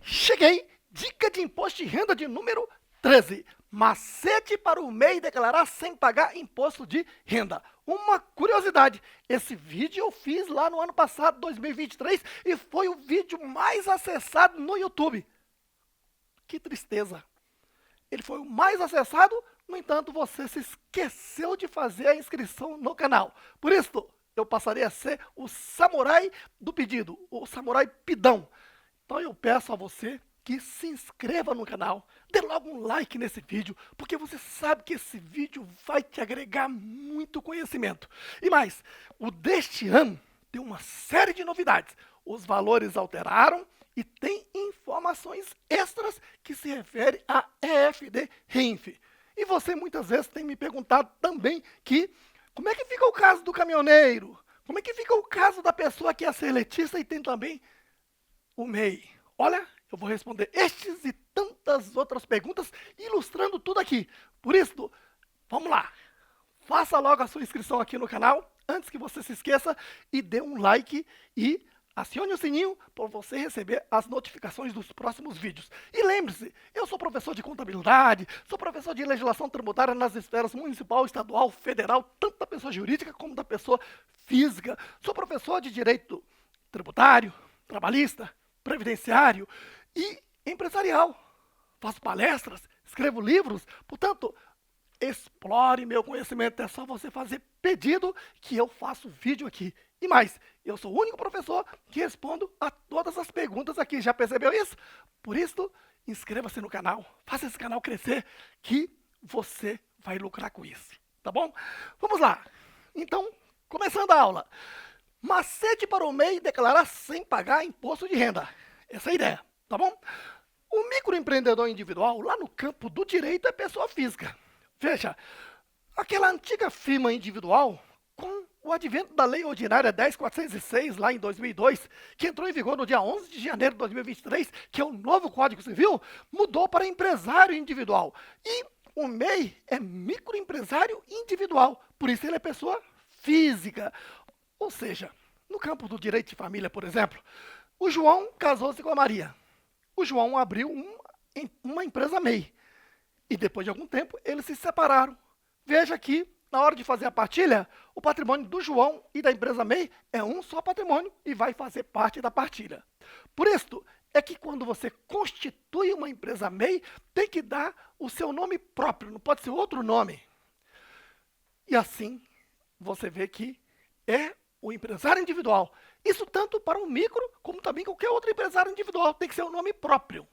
Cheguei! Dica de imposto de renda de número 13. Macete para o MEI declarar sem pagar imposto de renda. Uma curiosidade, esse vídeo eu fiz lá no ano passado, 2023, e foi o vídeo mais acessado no YouTube. Que tristeza. Ele foi o mais acessado, no entanto, você se esqueceu de fazer a inscrição no canal. Por isso, eu passarei a ser o samurai do pedido, o samurai pidão. Então eu peço a você que se inscreva no canal, dê logo um like nesse vídeo, porque você sabe que esse vídeo vai te agregar muito conhecimento. E mais, o deste ano tem uma série de novidades. Os valores alteraram e tem informações extras que se referem a EFD-RINF. E você muitas vezes tem me perguntado também que como é que fica o caso do caminhoneiro? Como é que fica o caso da pessoa que é seletista e tem também o MEI? Olha, eu vou responder estes e tantas outras perguntas, ilustrando tudo aqui. Por isso, vamos lá. Faça logo a sua inscrição aqui no canal, antes que você se esqueça, e dê um like e acione o sininho para você receber as notificações dos próximos vídeos. E lembre-se, eu sou professor de contabilidade, sou professor de legislação tributária nas esferas municipal, estadual, federal, tanto da pessoa jurídica como da pessoa física. Sou professor de direito tributário, trabalhista, previdenciário e empresarial. Faço palestras, escrevo livros, portanto, explore meu conhecimento, é só você fazer pedido que eu faço vídeo aqui. E mais, eu sou o único professor que respondo a todas as perguntas aqui, já percebeu isso? Por isso, inscreva-se no canal, faça esse canal crescer, que você vai lucrar com isso, tá bom? Vamos lá, então, começando a aula. Macete para o MEI declarar sem pagar imposto de renda. Essa é a ideia, tá bom? O microempreendedor individual, lá no campo do direito, é pessoa física. Veja, aquela antiga firma individual, com o advento da Lei Ordinária 10.406, lá em 2002, que entrou em vigor no dia 11 de janeiro de 2023, que é o novo Código Civil, mudou para empresário individual. E o MEI é microempresário individual, por isso ele é pessoa física. Ou seja, no campo do direito de família, por exemplo, o João casou-se com a Maria. O João abriu uma empresa MEI. E depois de algum tempo, eles se separaram. Veja que, na hora de fazer a partilha, o patrimônio do João e da empresa MEI é um só patrimônio e vai fazer parte da partilha. Por isso, é que quando você constitui uma empresa MEI, tem que dar o seu nome próprio, não pode ser outro nome. E assim, você vê que é o empresário individual. Isso tanto para o micro, como também qualquer outro empresário individual. Tem que ser o nome próprio.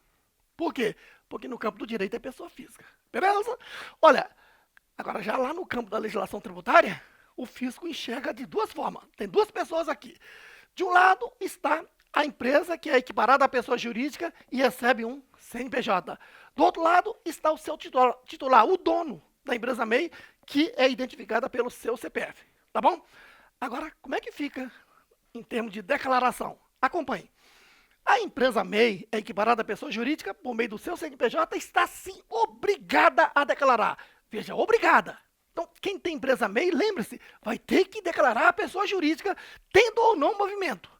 Por quê? Porque no campo do direito é pessoa física. Beleza? Olha, agora já lá no campo da legislação tributária, o fisco enxerga de duas formas. Tem duas pessoas aqui. De um lado está a empresa, que é equiparada à pessoa jurídica e recebe um CNPJ. Do outro lado está o seu titular, o dono da empresa MEI, que é identificada pelo seu CPF. Tá bom? Agora, como é que fica em termos de declaração? Acompanhe. A empresa MEI é equiparada à pessoa jurídica, por meio do seu CNPJ, está sim obrigada a declarar. Veja, obrigada. Então, quem tem empresa MEI, lembre-se, vai ter que declarar a pessoa jurídica, tendo ou não movimento.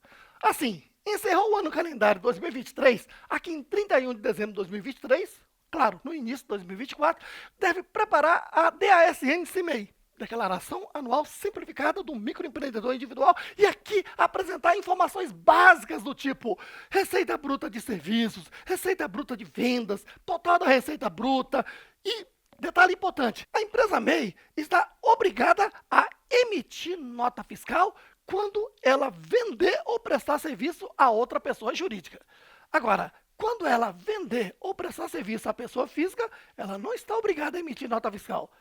Assim, encerrou o ano calendário 2023, aqui em 31 de dezembro de 2023, claro, no início de 2024, deve preparar a DASN-CIMEI, Declaração Anual Simplificada do Microempreendedor Individual, e aqui apresentar informações básicas do tipo receita bruta de serviços, receita bruta de vendas, total da receita bruta e, detalhe importante, a empresa MEI está obrigada a emitir nota fiscal quando ela vender ou prestar serviço a outra pessoa jurídica. Agora, quando ela vender ou prestar serviço à pessoa física, ela não está obrigada a emitir nota fiscal,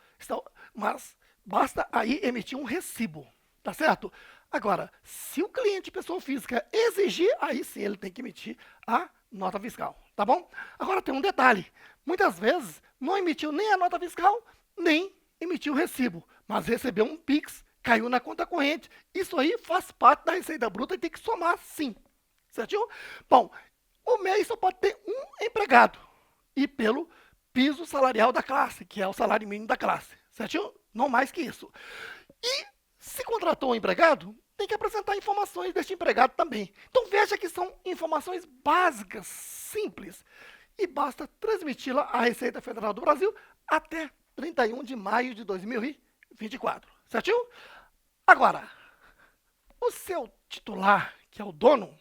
mas basta aí emitir um recibo, tá certo? Agora, se o cliente, pessoa física, exigir, aí sim ele tem que emitir a nota fiscal, tá bom? Agora tem um detalhe, muitas vezes não emitiu nem a nota fiscal, nem emitiu o recibo, mas recebeu um Pix, caiu na conta corrente, isso aí faz parte da receita bruta e tem que somar sim, certinho? Bom, o MEI só pode ter um empregado, e pelo piso salarial da classe, que é o salário mínimo da classe, certinho? Não mais que isso. E se contratou um empregado, tem que apresentar informações deste empregado também. Então veja que são informações básicas, simples, e basta transmiti-la à Receita Federal do Brasil até 31 de maio de 2024, certinho? Agora, o seu titular, que é o dono,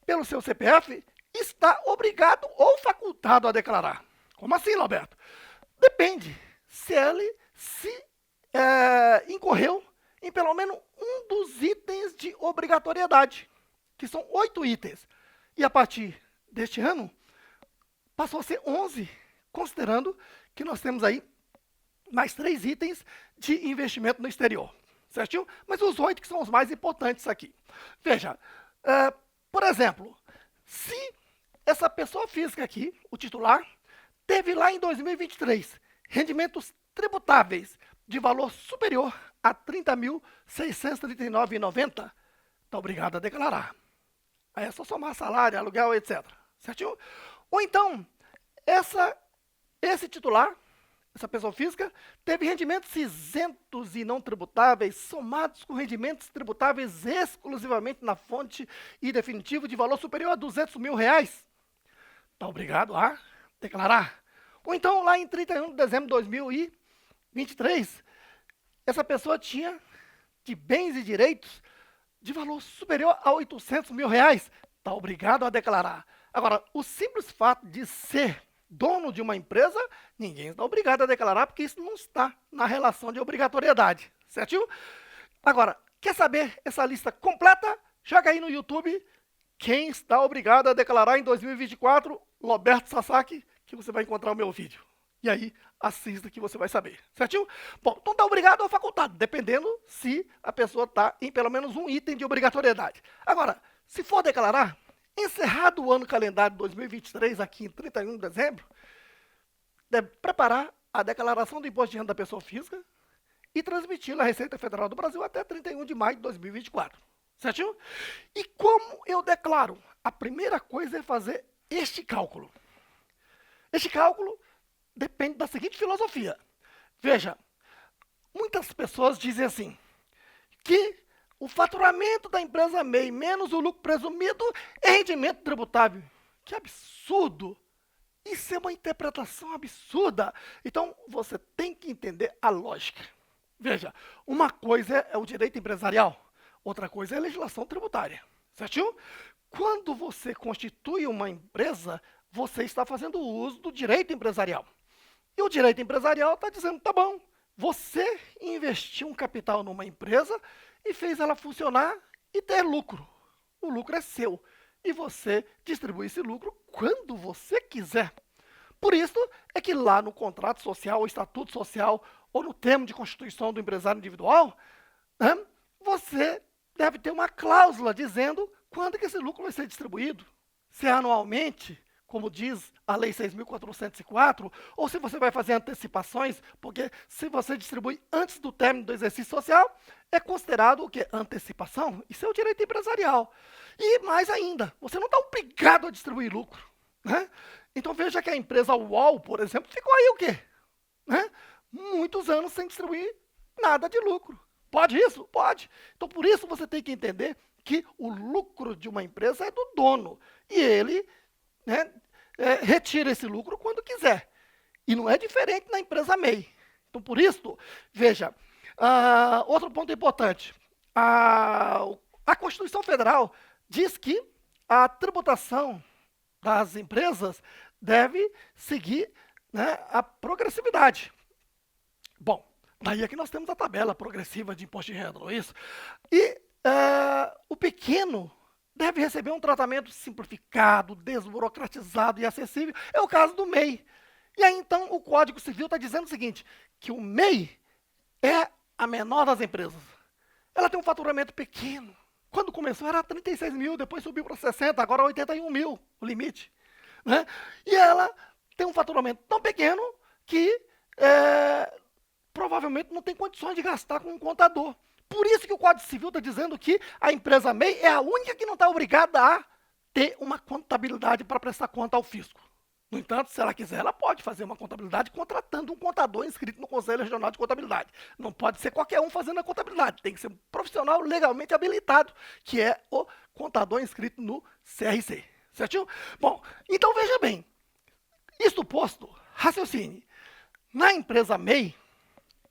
pelo seu CPF, está obrigado ou facultado a declarar. Como assim, Roberto? Depende se ele incorreu em pelo menos um dos itens de obrigatoriedade, que são 8 itens. E a partir deste ano, passou a ser 11, considerando que nós temos aí mais 3 itens de investimento no exterior, certinho? Mas os 8 que são os mais importantes aqui. Veja, por exemplo, se essa pessoa física aqui, o titular, teve lá em 2023 rendimentos tributáveis de valor superior a R$ 30.639,90, está obrigado a declarar. Aí é só somar salário, aluguel, etc. Certinho? Ou então, esse titular, essa pessoa física, teve rendimentos isentos e não tributáveis somados com rendimentos tributáveis exclusivamente na fonte e definitivo de valor superior a R$ 200 mil. Está obrigado a declarar. Ou então, lá em 31 de dezembro de 2023, essa pessoa tinha de bens e direitos de valor superior a R$ 800 mil. Está obrigado a declarar. Agora, o simples fato de ser dono de uma empresa, ninguém está obrigado a declarar, porque isso não está na relação de obrigatoriedade, certinho? Agora, quer saber essa lista completa? Joga aí no YouTube quem está obrigado a declarar em 2024, Roberto Sasaki, que você vai encontrar o meu vídeo. E aí, assista que você vai saber, certinho? Bom, então está obrigado ou facultado, dependendo se a pessoa está em pelo menos um item de obrigatoriedade. Agora, se for declarar, encerrado o ano calendário 2023, aqui em 31 de dezembro, deve preparar a declaração do imposto de renda da pessoa física e transmiti-la à Receita Federal do Brasil até 31 de maio de 2024, certinho? E como eu declaro? A primeira coisa é fazer este cálculo. Este cálculo depende da seguinte filosofia. Veja, muitas pessoas dizem assim, que o faturamento da empresa MEI menos o lucro presumido é rendimento tributável. Que absurdo! Isso é uma interpretação absurda. Então, você tem que entender a lógica. Veja, uma coisa é o direito empresarial, outra coisa é a legislação tributária, certinho? Quando você constitui uma empresa, você está fazendo uso do direito empresarial. E o direito empresarial está dizendo, tá bom, você investiu um capital numa empresa e fez ela funcionar e ter lucro. O lucro é seu. E você distribui esse lucro quando você quiser. Por isso é que lá no contrato social, ou estatuto social, ou no termo de constituição do empresário individual, você deve ter uma cláusula dizendo quando que esse lucro vai ser distribuído. Se é anualmente, como diz a Lei 6.404, ou se você vai fazer antecipações, porque se você distribui antes do término do exercício social, é considerado o quê? Antecipação. Isso é o direito empresarial. E mais ainda, você não está obrigado a distribuir lucro, né? Então veja que a empresa UOL, por exemplo, ficou aí o quê? Muitos anos sem distribuir nada de lucro. Pode isso? Pode. Então por isso você tem que entender que o lucro de uma empresa é do dono. E ele retira esse lucro quando quiser. E não é diferente na empresa MEI. Então, por isso, veja, outro ponto importante. A Constituição Federal diz que a tributação das empresas deve seguir a progressividade. Bom, daí é que nós temos a tabela progressiva de imposto de renda, não é isso? E o pequeno deve receber um tratamento simplificado, desburocratizado e acessível. É o caso do MEI. E aí, então, o Código Civil está dizendo o seguinte, que o MEI é a menor das empresas. Ela tem um faturamento pequeno. Quando começou era 36 mil, depois subiu para 60, agora 81 mil, o limite. E ela tem um faturamento tão pequeno que provavelmente não tem condições de gastar com um contador. Por isso que o Código Civil está dizendo que a empresa MEI é a única que não está obrigada a ter uma contabilidade para prestar conta ao fisco. No entanto, se ela quiser, ela pode fazer uma contabilidade contratando um contador inscrito no Conselho Regional de Contabilidade. Não pode ser qualquer um fazendo a contabilidade, tem que ser um profissional legalmente habilitado, que é o contador inscrito no CRC. Certinho? Bom, então veja bem, isto posto, raciocine. Na empresa MEI,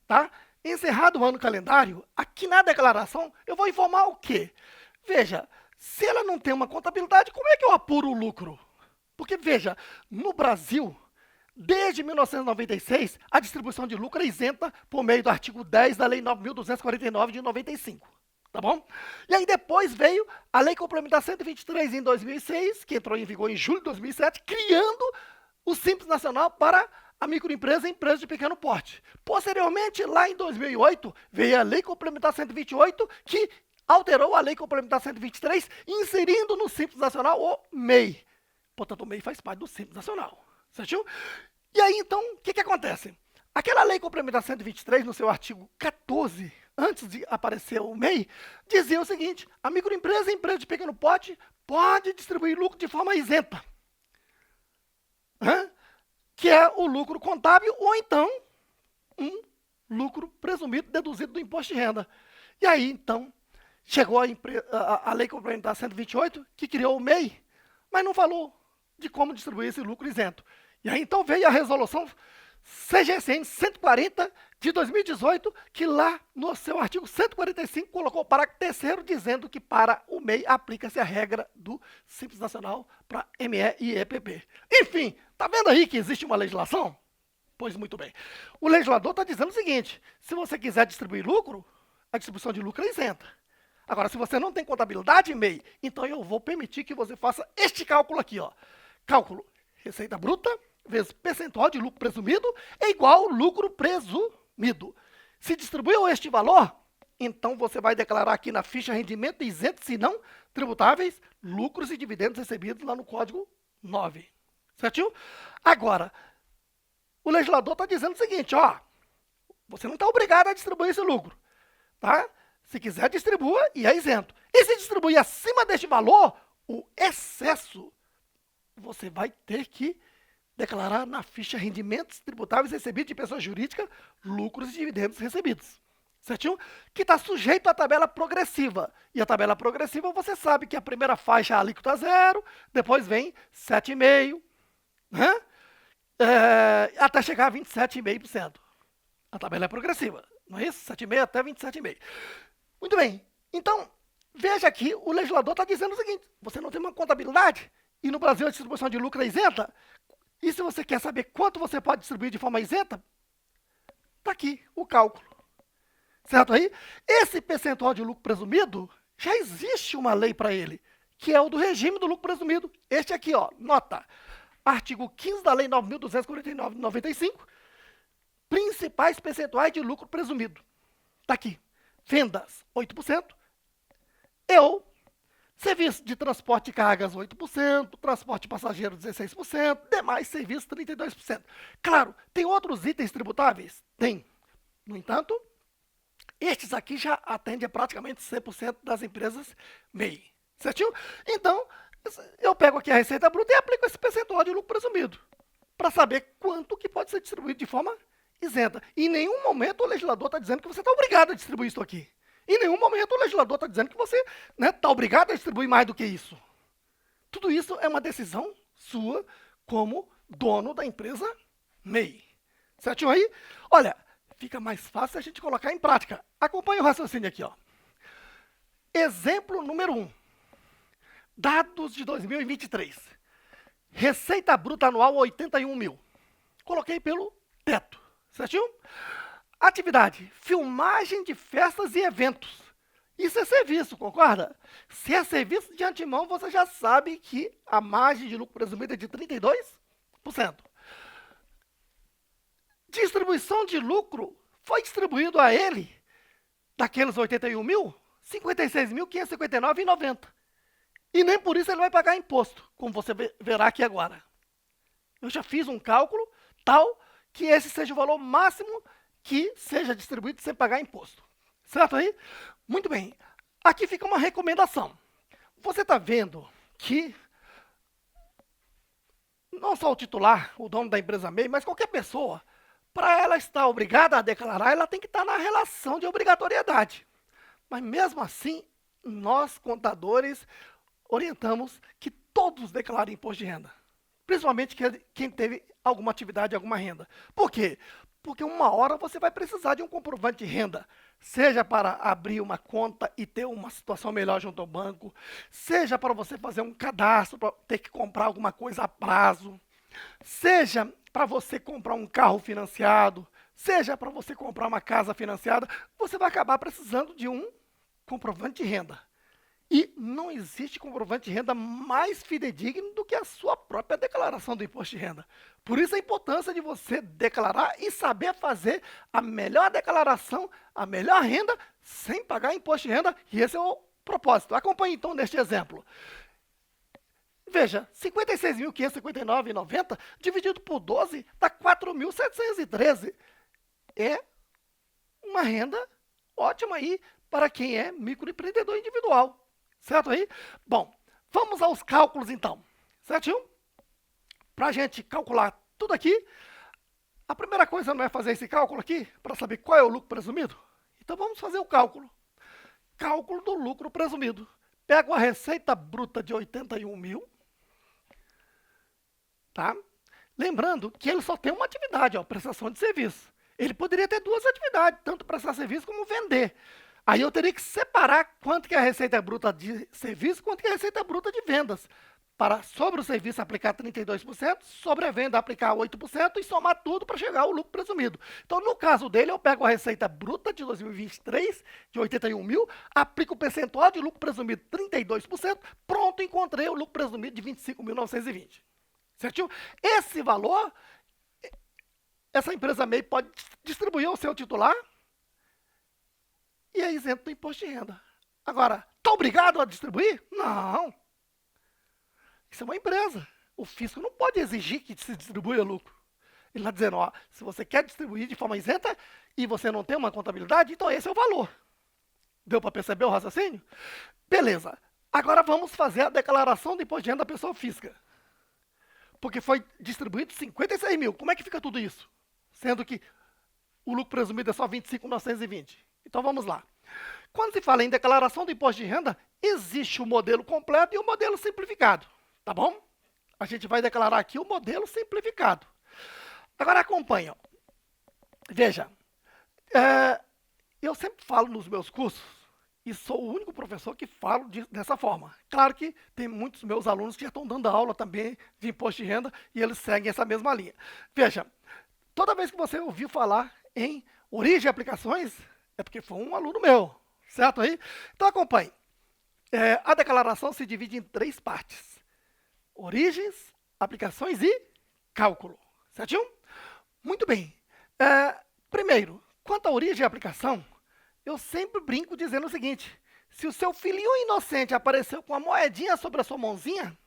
tá? Encerrado o ano calendário, aqui na declaração, eu vou informar o quê? Veja, se ela não tem uma contabilidade, como é que eu apuro o lucro? Porque, veja, no Brasil, desde 1996, a distribuição de lucro é isenta por meio do artigo 10 da Lei 9.249 de 95. Tá bom? E aí depois veio a Lei Complementar 123 em 2006, que entrou em vigor em julho de 2007, criando o Simples Nacional para a microempresa e empresa de pequeno porte. Posteriormente, lá em 2008, veio a Lei Complementar 128, que alterou a Lei Complementar 123, inserindo no Simples Nacional o MEI. Portanto, o MEI faz parte do Simples Nacional. Certinho? E aí, então, o que acontece? Aquela Lei Complementar 123, no seu artigo 14, antes de aparecer o MEI, dizia o seguinte: a microempresa e empresa de pequeno porte pode distribuir lucro de forma isenta. Que é o lucro contábil ou então um lucro presumido deduzido do imposto de renda. E aí, então, chegou a Lei Complementar 128, que criou o MEI, mas não falou de como distribuir esse lucro isento. E aí, então, veio a resolução CGCN 140 de 2018, que lá no seu artigo 145 colocou o parágrafo 3º dizendo que para o MEI aplica-se a regra do Simples Nacional para ME e EPP. Enfim, tá vendo aí que existe uma legislação? Pois muito bem. O legislador está dizendo o seguinte: se você quiser distribuir lucro, a distribuição de lucro é isenta. Agora, se você não tem contabilidade, MEI, então eu vou permitir que você faça este cálculo aqui, ó. Cálculo receita bruta vezes percentual de lucro presumido é igual lucro presumido. Se distribuiu este valor, então você vai declarar aqui na ficha rendimento isento, se não tributáveis, lucros e dividendos recebidos lá no código 9. Certinho? Agora, o legislador está dizendo o seguinte, ó, você não está obrigado a distribuir esse lucro, tá? Se quiser, distribua e é isento. E se distribuir acima deste valor, o excesso, você vai ter que declarar na ficha rendimentos tributáveis recebidos de pessoa jurídica, lucros e dividendos recebidos. Certinho? Que está sujeito à tabela progressiva. E a tabela progressiva, você sabe que a primeira faixa é a alíquota zero, depois vem 7,5%, né? Até chegar a 27,5%. A tabela é progressiva, não é isso? 7,5% até 27,5%. Muito bem. Então, veja aqui, o legislador está dizendo o seguinte: você não tem uma contabilidade e no Brasil a distribuição de lucro é isenta. E se você quer saber quanto você pode distribuir de forma isenta, está aqui o cálculo. Certo aí? Esse percentual de lucro presumido, já existe uma lei para ele, que é o do regime do lucro presumido. Este aqui, ó, nota. Artigo 15 da Lei 9.249 de 95, principais percentuais de lucro presumido. Está aqui. Vendas, 8%. Serviço de transporte de cargas, 8%, transporte de passageiros, 16%, demais serviços, 32%. Claro, tem outros itens tributáveis? Tem. No entanto, estes aqui já atendem a praticamente 100% das empresas MEI. Certinho? Então, eu pego aqui a receita bruta e aplico esse percentual de lucro presumido, para saber quanto que pode ser distribuído de forma isenta. E em nenhum momento o legislador está dizendo que você está obrigado a distribuir isso aqui. Em nenhum momento o legislador está dizendo que você está obrigado a distribuir mais do que isso. Tudo isso é uma decisão sua como dono da empresa MEI. Certinho aí? Olha, fica mais fácil a gente colocar em prática. Acompanhe o raciocínio aqui, ó. Exemplo número 1. Dados de 2023. Receita bruta anual 81 mil. Coloquei pelo teto. Certinho? Atividade, filmagem de festas e eventos. Isso é serviço, concorda? Se é serviço, de antemão, você já sabe que a margem de lucro presumida é de 32%. Distribuição de lucro, foi distribuído a ele, daqueles 81 mil, 56.559,90. E nem por isso ele vai pagar imposto, como você verá aqui agora. Eu já fiz um cálculo tal que esse seja o valor máximo que seja distribuído sem pagar imposto. Certo aí? Muito bem. Aqui fica uma recomendação. Você está vendo que não só o titular, o dono da empresa MEI, mas qualquer pessoa, para ela estar obrigada a declarar, ela tem que estar na relação de obrigatoriedade. Mas mesmo assim, nós, contadores, orientamos que todos declarem imposto de renda. Principalmente quem teve alguma atividade, alguma renda. Por quê? Porque uma hora você vai precisar de um comprovante de renda, seja para abrir uma conta e ter uma situação melhor junto ao banco, seja para você fazer um cadastro, para ter que comprar alguma coisa a prazo, seja para você comprar um carro financiado, seja para você comprar uma casa financiada, você vai acabar precisando de um comprovante de renda. E não existe comprovante de renda mais fidedigno do que a sua própria declaração do imposto de renda. Por isso a importância de você declarar e saber fazer a melhor declaração, a melhor renda, sem pagar imposto de renda, e esse é o propósito. Acompanhe então neste exemplo. Veja, R$ 56.559,90 dividido por 12 dá R$ 4.713. É uma renda ótima aí para quem é microempreendedor individual. Certo aí? Bom, vamos aos cálculos então. Certinho? Para a gente calcular tudo aqui, a primeira coisa não é fazer esse cálculo aqui, para saber qual é o lucro presumido? Então vamos fazer o cálculo. Cálculo do lucro presumido. Pego a receita bruta de 81 mil. Tá? Lembrando que ele só tem uma atividade, ó, prestação de serviço. Ele poderia ter duas atividades, tanto prestar serviço como vender. Aí eu teria que separar quanto que é a receita bruta de serviço, quanto que é a receita bruta de vendas. Para sobre o serviço aplicar 32%, sobre a venda aplicar 8% e somar tudo para chegar ao lucro presumido. Então, no caso dele, eu pego a receita bruta de 2023, de 81 mil, aplico o percentual de lucro presumido 32%, pronto, encontrei o lucro presumido de 25.920. Certinho? Esse valor, essa empresa MEI pode distribuir ao seu titular, e é isento do imposto de renda. Agora, está obrigado a distribuir? Não. Isso é uma empresa. O fisco não pode exigir que se distribua lucro. Ele está dizendo, ó, se você quer distribuir de forma isenta e você não tem uma contabilidade, então esse é o valor. Deu para perceber o raciocínio? Beleza. Agora vamos fazer a declaração do imposto de renda da pessoa física. Porque foi distribuído 56 mil. Como é que fica tudo isso? Sendo que o lucro presumido é só 25.920. Então vamos lá. Quando se fala em declaração do imposto de renda, existe o modelo completo e o modelo simplificado. Tá bom? A gente vai declarar aqui o modelo simplificado. Agora acompanha. Veja, eu sempre falo nos meus cursos, e sou o único professor que falo dessa forma. Claro que tem muitos meus alunos que já estão dando aula também de imposto de renda e eles seguem essa mesma linha. Veja, toda vez que você ouviu falar em origem e aplicações, é porque foi um aluno meu, certo aí? Então acompanhe. A declaração se divide em 3 partes. Origens, aplicações e cálculo. Certinho? Muito bem. Primeiro, quanto à origem e aplicação, eu sempre brinco dizendo o seguinte: se o seu filhinho inocente apareceu com uma moedinha sobre a sua mãozinha,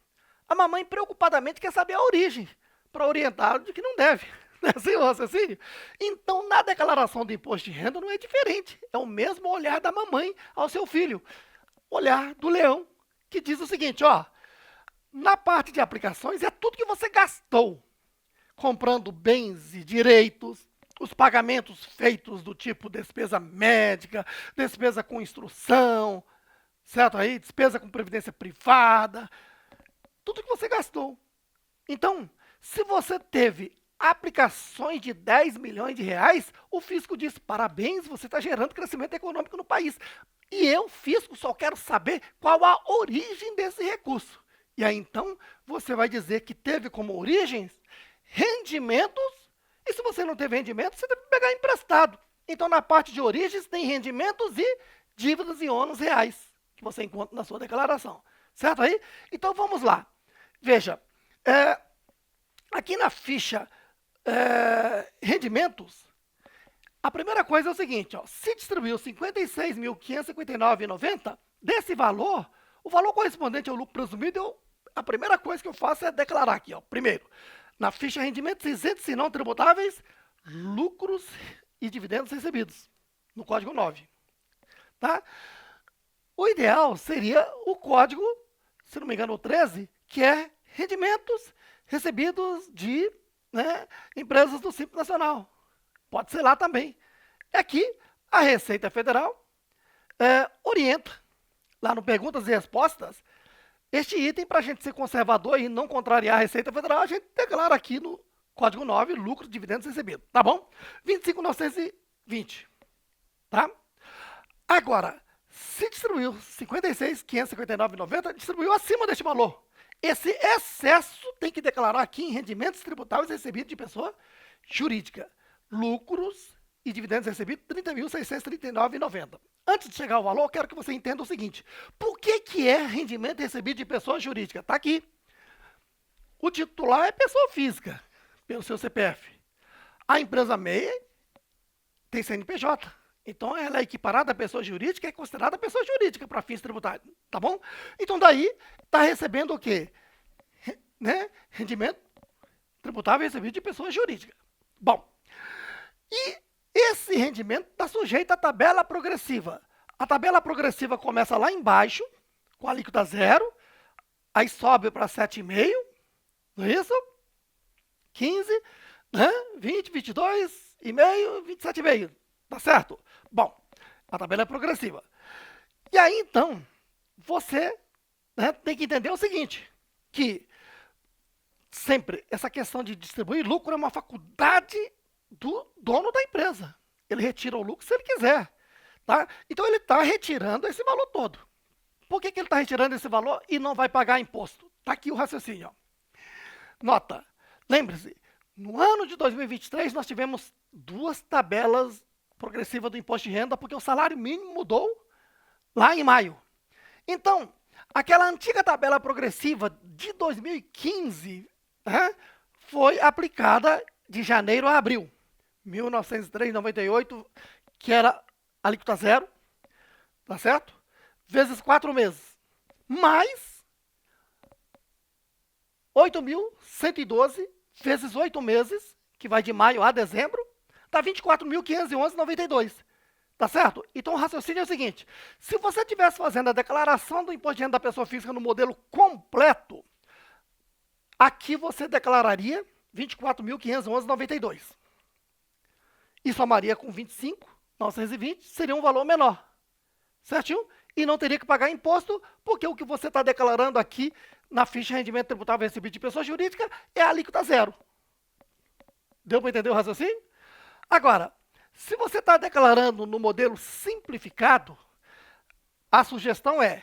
a mamãe preocupadamente quer saber a origem, para orientá-lo de que não deve. Não é assim o raciocínio? Então, na declaração do imposto de renda não é diferente. É o mesmo olhar da mamãe ao seu filho. Olhar do leão, que diz o seguinte, ó, na parte de aplicações é tudo que você gastou, comprando bens e direitos, os pagamentos feitos do tipo despesa médica, despesa com instrução, certo aí? Despesa com previdência privada, tudo que você gastou. Então, se você teve aplicações de 10 milhões de reais, o fisco diz, parabéns, você está gerando crescimento econômico no país. E eu, fisco, só quero saber qual a origem desse recurso. E aí, então, você vai dizer que teve como origens rendimentos, e se você não teve rendimentos, você deve pegar emprestado. Então, na parte de origens, tem rendimentos e dívidas e ônus reais, que você encontra na sua declaração. Certo aí? Então, vamos lá. Veja, aqui na ficha rendimentos, a primeira coisa é o seguinte, ó, se distribuiu 56.559,90, desse valor, o valor correspondente ao lucro presumido, a primeira coisa que eu faço é declarar aqui, ó, primeiro, na ficha rendimentos isentos e não tributáveis, lucros e dividendos recebidos, no código 9. Tá? O ideal seria o código, se não me engano, o 13, que é rendimentos recebidos de, né, empresas do Simples Nacional. Pode ser lá também. Aqui, a Receita Federal orienta, lá no Perguntas e Respostas, este item, para a gente ser conservador e não contrariar a Receita Federal, a gente declara aqui no Código 9, lucro, dividendos recebidos, tá bom? 25.920, tá? Agora, se distribuiu 56.559,90, distribuiu acima deste valor. Esse excesso tem que declarar aqui em rendimentos tributáveis recebidos de pessoa jurídica. Lucros e dividendos recebidos, 30.639,90. Antes de chegar ao valor, eu quero que você entenda o seguinte. Por que é rendimento recebido de pessoa jurídica? Está aqui. O titular é pessoa física, pelo seu CPF. A empresa MEI tem CNPJ. Então, ela é equiparada à pessoa jurídica e é considerada pessoa jurídica para fins tributários. Tá bom? Então, daí, está recebendo o quê? Né? Rendimento tributável recebido de pessoa jurídica. Bom, e esse rendimento está sujeito à tabela progressiva. A tabela progressiva começa lá embaixo, com a alíquota zero, aí sobe para 7,5, não é isso? 15, né? 20, 22,5, 27,5. Tá certo? Bom, a tabela é progressiva. E aí, então, você, né, tem que entender o seguinte, que sempre essa questão de distribuir lucro é uma faculdade do dono da empresa. Ele retira o lucro se ele quiser. Tá? Então, ele está retirando esse valor todo. Por que ele está retirando esse valor e não vai pagar imposto? Está aqui o raciocínio. Ó. Nota, lembre-se, no ano de 2023, nós tivemos duas tabelas progressivas do imposto de renda, porque o salário mínimo mudou lá em maio. Então, aquela antiga tabela progressiva de 2015, né, foi aplicada de janeiro a abril. 1903,98, que era alíquota zero, tá certo? Vezes 4 meses. Mais 8.112 vezes 8 meses, que vai de maio a dezembro, dá 24.511,92. Tá certo? Então o raciocínio é o seguinte: se você estivesse fazendo a declaração do imposto de renda da pessoa física no modelo completo, aqui você declararia 24.511,92. E somaria com 25.920, seria um valor menor. Certinho? E não teria que pagar imposto, porque o que você está declarando aqui na ficha de rendimento tributável recebido de pessoa jurídica é a alíquota zero. Deu para entender o raciocínio? Agora, se você está declarando no modelo simplificado, a sugestão é: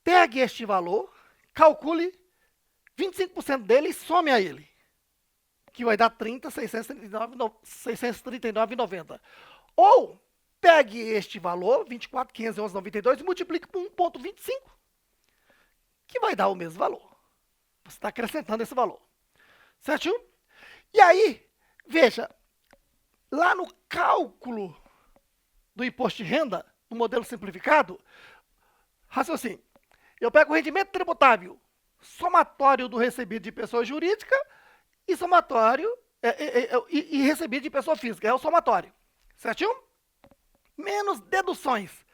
pegue este valor, calcule 25% dele e some a ele, que vai dar 30.639,90. Ou pegue este valor, 24.511,92, e multiplique por 1,25, que vai dar o mesmo valor. Você está acrescentando esse valor. Certinho? E aí, veja, lá no cálculo do imposto de renda, no modelo simplificado, raciocínio. Eu pego o rendimento tributável somatório do recebido de pessoa jurídica e somatório e recebido de pessoa física. É o somatório. Certinho? Menos deduções.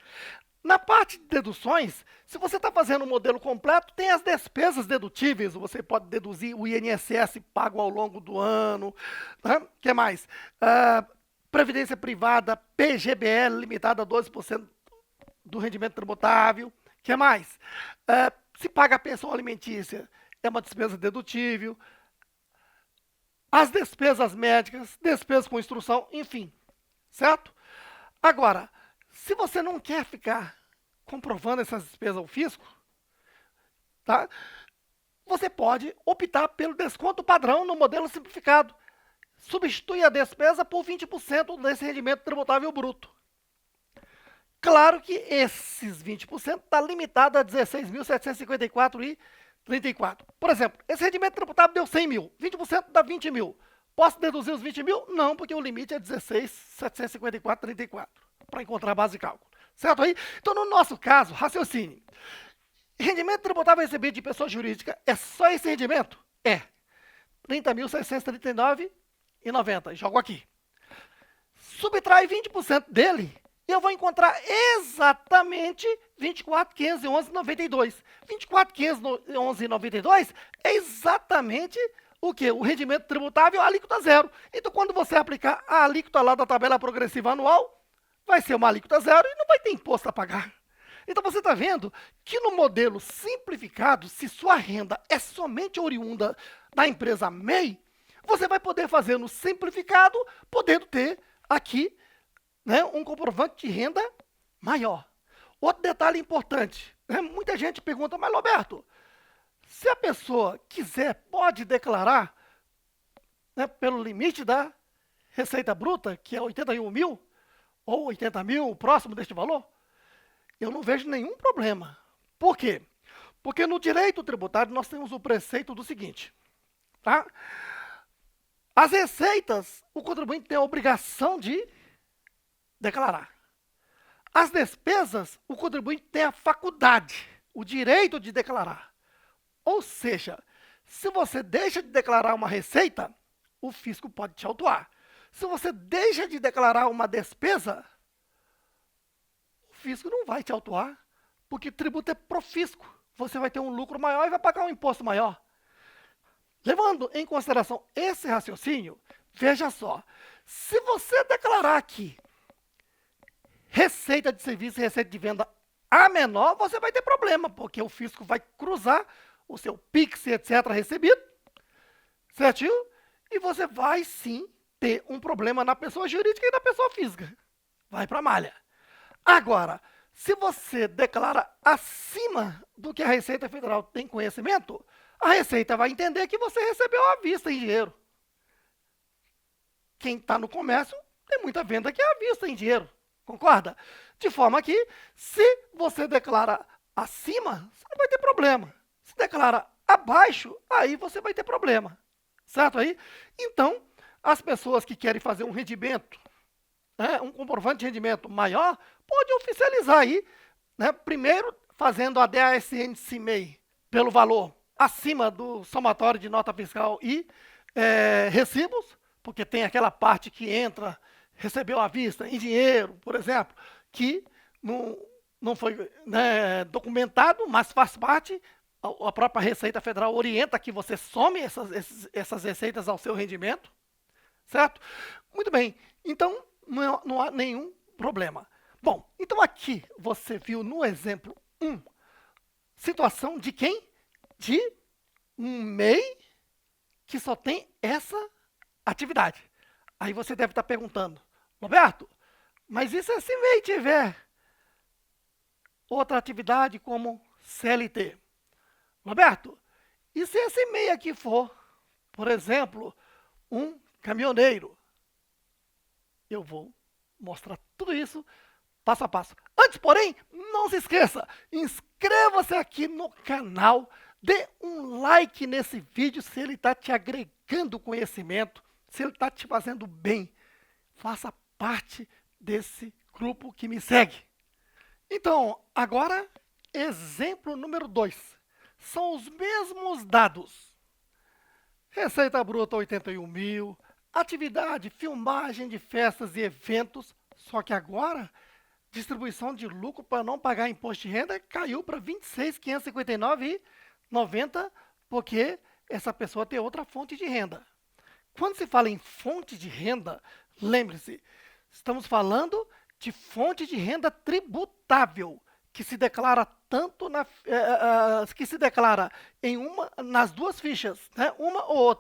Na parte de deduções, se você está fazendo um modelo completo, tem as despesas dedutíveis. Você pode deduzir o INSS pago ao longo do ano. O que mais? Previdência privada, PGBL, limitada a 12% do rendimento tributável. O que mais? Se paga a pensão alimentícia, é uma despesa dedutível. As despesas médicas, despesas com instrução, enfim. Certo? Agora, se você não quer ficar comprovando essas despesas ao fisco, tá? Você pode optar pelo desconto padrão no modelo simplificado. Substitui a despesa por 20% desse rendimento tributável bruto. Claro que esses 20% está limitado a 16.754,34. Por exemplo, esse rendimento tributável deu 100 mil, 20% dá 20 mil. Posso deduzir os 20 mil? Não, porque o limite é 16.754,34 para encontrar a base de cálculo. Certo aí? Então, no nosso caso, raciocínio. Rendimento tributável recebido de pessoa jurídica é só esse rendimento? É. 30.639,90. Jogo aqui. Subtrai 20% dele e eu vou encontrar exatamente 24.511,92. 24.511,92 é exatamente o quê? O rendimento tributável, a alíquota zero. Então, quando você aplicar a alíquota lá da tabela progressiva anual, vai ser uma alíquota zero e não vai ter imposto a pagar. Então, você está vendo que no modelo simplificado, se sua renda é somente oriunda da empresa MEI, você vai poder fazer no simplificado, podendo ter aqui, né, um comprovante de renda maior. Outro detalhe importante, né, muita gente pergunta, mas Roberto, se a pessoa quiser, pode declarar, né, pelo limite da receita bruta, que é 81 mil, ou 80 mil, próximo deste valor? Eu não vejo nenhum problema. Por quê? Porque no direito tributário nós temos o preceito do seguinte, tá? As receitas, o contribuinte tem a obrigação de declarar. As despesas, o contribuinte tem a faculdade, o direito de declarar. Ou seja, se você deixa de declarar uma receita, o fisco pode te autuar. Se você deixa de declarar uma despesa, o fisco não vai te autuar, porque tributo é pro fisco. Você vai ter um lucro maior e vai pagar um imposto maior. Levando em consideração esse raciocínio, veja só, se você declarar aqui receita de serviço e receita de venda a menor, você vai ter problema, porque o fisco vai cruzar o seu Pix, etc., recebido, certinho? E você vai sim ter um problema na pessoa jurídica e na pessoa física. Vai para a malha. Agora, se você declara acima do que a Receita Federal tem conhecimento, a Receita vai entender que você recebeu à vista em dinheiro. Quem está no comércio tem muita venda que é à vista em dinheiro. Concorda? De forma que, se você declara acima, você não vai ter problema. Se declara abaixo, aí você vai ter problema. Certo aí? Então, as pessoas que querem fazer um rendimento, né, um comprovante de rendimento maior, pode oficializar aí, né, primeiro fazendo a DASN CIMEI pelo valor acima do somatório de nota fiscal e recibos, porque tem aquela parte que entra, recebeu à vista em dinheiro, por exemplo, que não foi, né, documentado, mas faz parte. A própria Receita Federal orienta que você some essas receitas ao seu rendimento, certo? Muito bem, então não há nenhum problema. Bom, então aqui você viu no exemplo 1, situação de quem? De um MEI que só tem essa atividade. Aí você deve estar perguntando, Roberto, mas e se esse MEI tiver outra atividade como CLT? Roberto, e se esse MEI aqui for, por exemplo, um caminhoneiro? Eu vou mostrar tudo isso passo a passo. Antes, porém, não se esqueça, inscreva-se aqui no canal, dê um like nesse vídeo se ele está te agregando conhecimento, se ele está te fazendo bem. Faça parte desse grupo que me segue. Então, agora, exemplo número 2. São os mesmos dados. Receita bruta 81 mil, atividade, filmagem de festas e eventos, só que agora, distribuição de lucro para não pagar imposto de renda caiu para R$ 26.559,90, porque essa pessoa tem outra fonte de renda. Quando se fala em fonte de renda, lembre-se, estamos falando de fonte de renda tributável, que se declara tanto que se declara nas duas fichas, né? Uma ou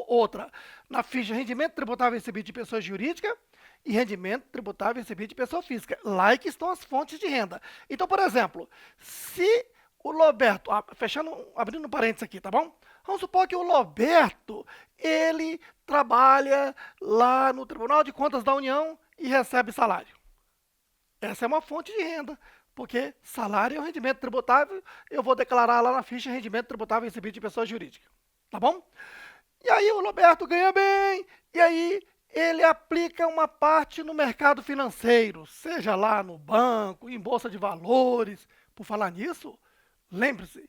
outra. Na ficha rendimento tributável recebido de pessoa jurídica e rendimento tributável recebido de pessoa física. Lá é que estão as fontes de renda. Então, por exemplo, se o Roberto, abrindo um parênteses aqui, tá bom? Vamos supor que o Roberto, ele trabalha lá no Tribunal de Contas da União e recebe salário. Essa é uma fonte de renda, porque salário é um rendimento tributável, eu vou declarar lá na ficha rendimento tributável recebido de pessoa jurídica, tá bom? E aí o Roberto ganha bem, e aí ele aplica uma parte no mercado financeiro, seja lá no banco, em bolsa de valores. Por falar nisso, lembre-se,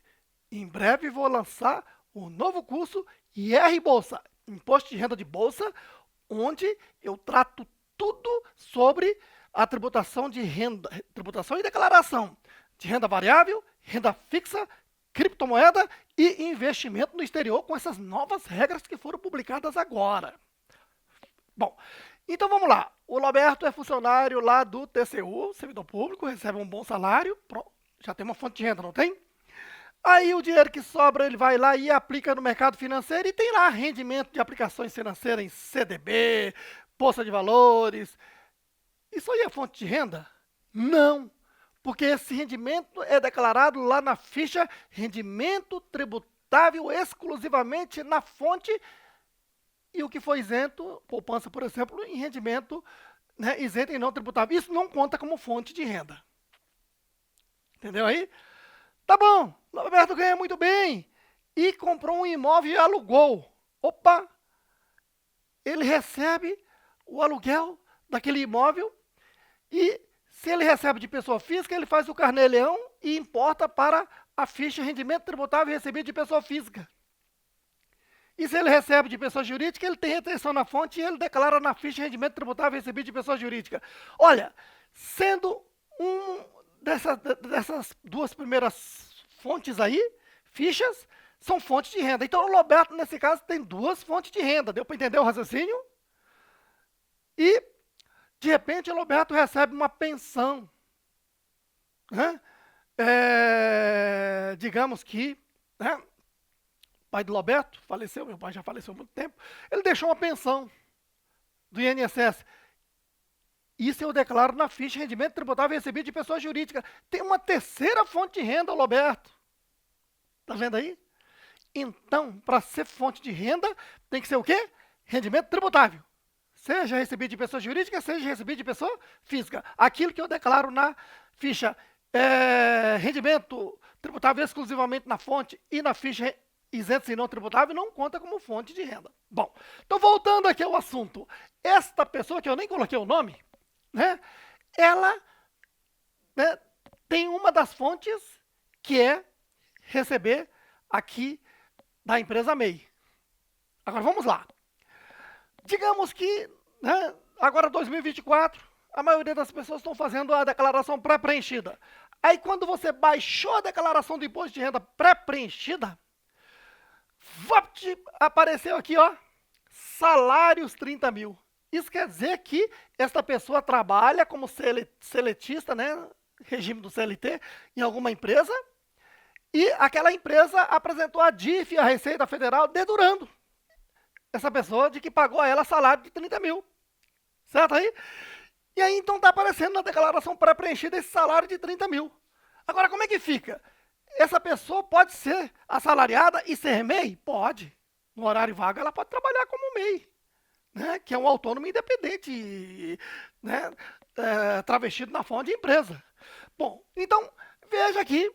em breve vou lançar um novo curso IR Bolsa, Imposto de Renda de Bolsa, onde eu trato tudo sobre a tributação de renda, tributação e declaração de renda variável, renda fixa, criptomoeda e investimento no exterior com essas novas regras que foram publicadas agora. Bom, então vamos lá. O Roberto é funcionário lá do TCU, servidor público, recebe um bom salário, já tem uma fonte de renda, não tem? Aí o dinheiro que sobra ele vai lá e aplica no mercado financeiro e tem lá rendimento de aplicações financeiras em CDB, Bolsa de Valores. Isso aí é fonte de renda? Não, porque esse rendimento é declarado lá na ficha rendimento tributável exclusivamente na fonte e o que foi isento, poupança, por exemplo, em rendimento, né, isento e não tributável. Isso não conta como fonte de renda. Entendeu aí? Tá bom, o Roberto ganha muito bem e comprou um imóvel e alugou. Opa! Ele recebe o aluguel daquele imóvel e se ele recebe de pessoa física, ele faz o carnê-leão e importa para a ficha rendimento tributável recebido de pessoa física. E se ele recebe de pessoa jurídica, ele tem retenção na fonte e ele declara na ficha rendimento tributável recebido de pessoa jurídica. Olha, sendo dessas duas primeiras fontes aí, fichas, são fontes de renda. Então, o Roberto, nesse caso, tem duas fontes de renda. Deu para entender o raciocínio? E, de repente, o Roberto recebe uma pensão. Né? Digamos que... né? Pai do Roberto faleceu, meu pai já faleceu há muito tempo, ele deixou uma pensão do INSS. Isso eu declaro na ficha de rendimento tributável recebido de pessoa jurídica. Tem uma terceira fonte de renda, Roberto. Tá vendo aí? Então, para ser fonte de renda, tem que ser o quê? Rendimento tributável. Seja recebido de pessoa jurídica, seja recebido de pessoa física. Aquilo que eu declaro na ficha rendimento tributável exclusivamente na fonte e na ficha isento e não tributável não conta como fonte de renda. Bom, então voltando aqui ao assunto. Esta pessoa, que eu nem coloquei o nome, né, ela, né, tem uma das fontes que é receber aqui da empresa MEI. Agora vamos lá. Digamos que, né, agora 2024, a maioria das pessoas estão fazendo a declaração pré-preenchida. Aí quando você baixou a declaração do imposto de renda pré-preenchida, apareceu aqui, ó, salários 30 mil. Isso quer dizer que esta pessoa trabalha como seletista, né, regime do CLT, em alguma empresa, e aquela empresa apresentou a DIF, a Receita Federal, dedurando essa pessoa de que pagou a ela salário de 30 mil. Certo aí? E aí, então, está aparecendo na declaração pré-preenchida esse salário de 30 mil. Agora, como é que fica? Essa pessoa pode ser assalariada e ser MEI? Pode. No horário vago, ela pode trabalhar como MEI, né? Que é um autônomo independente, né? Travestido na fonte de empresa. Bom, então, veja aqui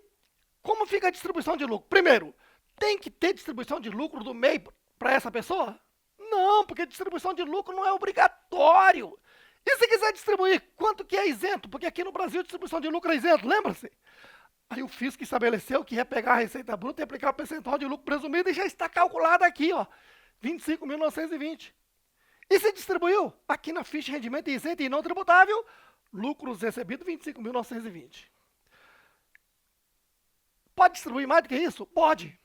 como fica a distribuição de lucro. Primeiro, tem que ter distribuição de lucro do MEI para essa pessoa? Não, porque distribuição de lucro não é obrigatório. E se quiser distribuir, quanto que é isento? Porque aqui no Brasil, distribuição de lucro é isento, lembra-se? Aí o fisco estabeleceu que ia pegar a receita bruta e aplicar o percentual de lucro presumido e já está calculado aqui, ó, 25.920. E se distribuiu? Aqui na ficha de rendimento isento e não tributável, lucros recebidos 25.920. Pode distribuir mais do que isso? Pode.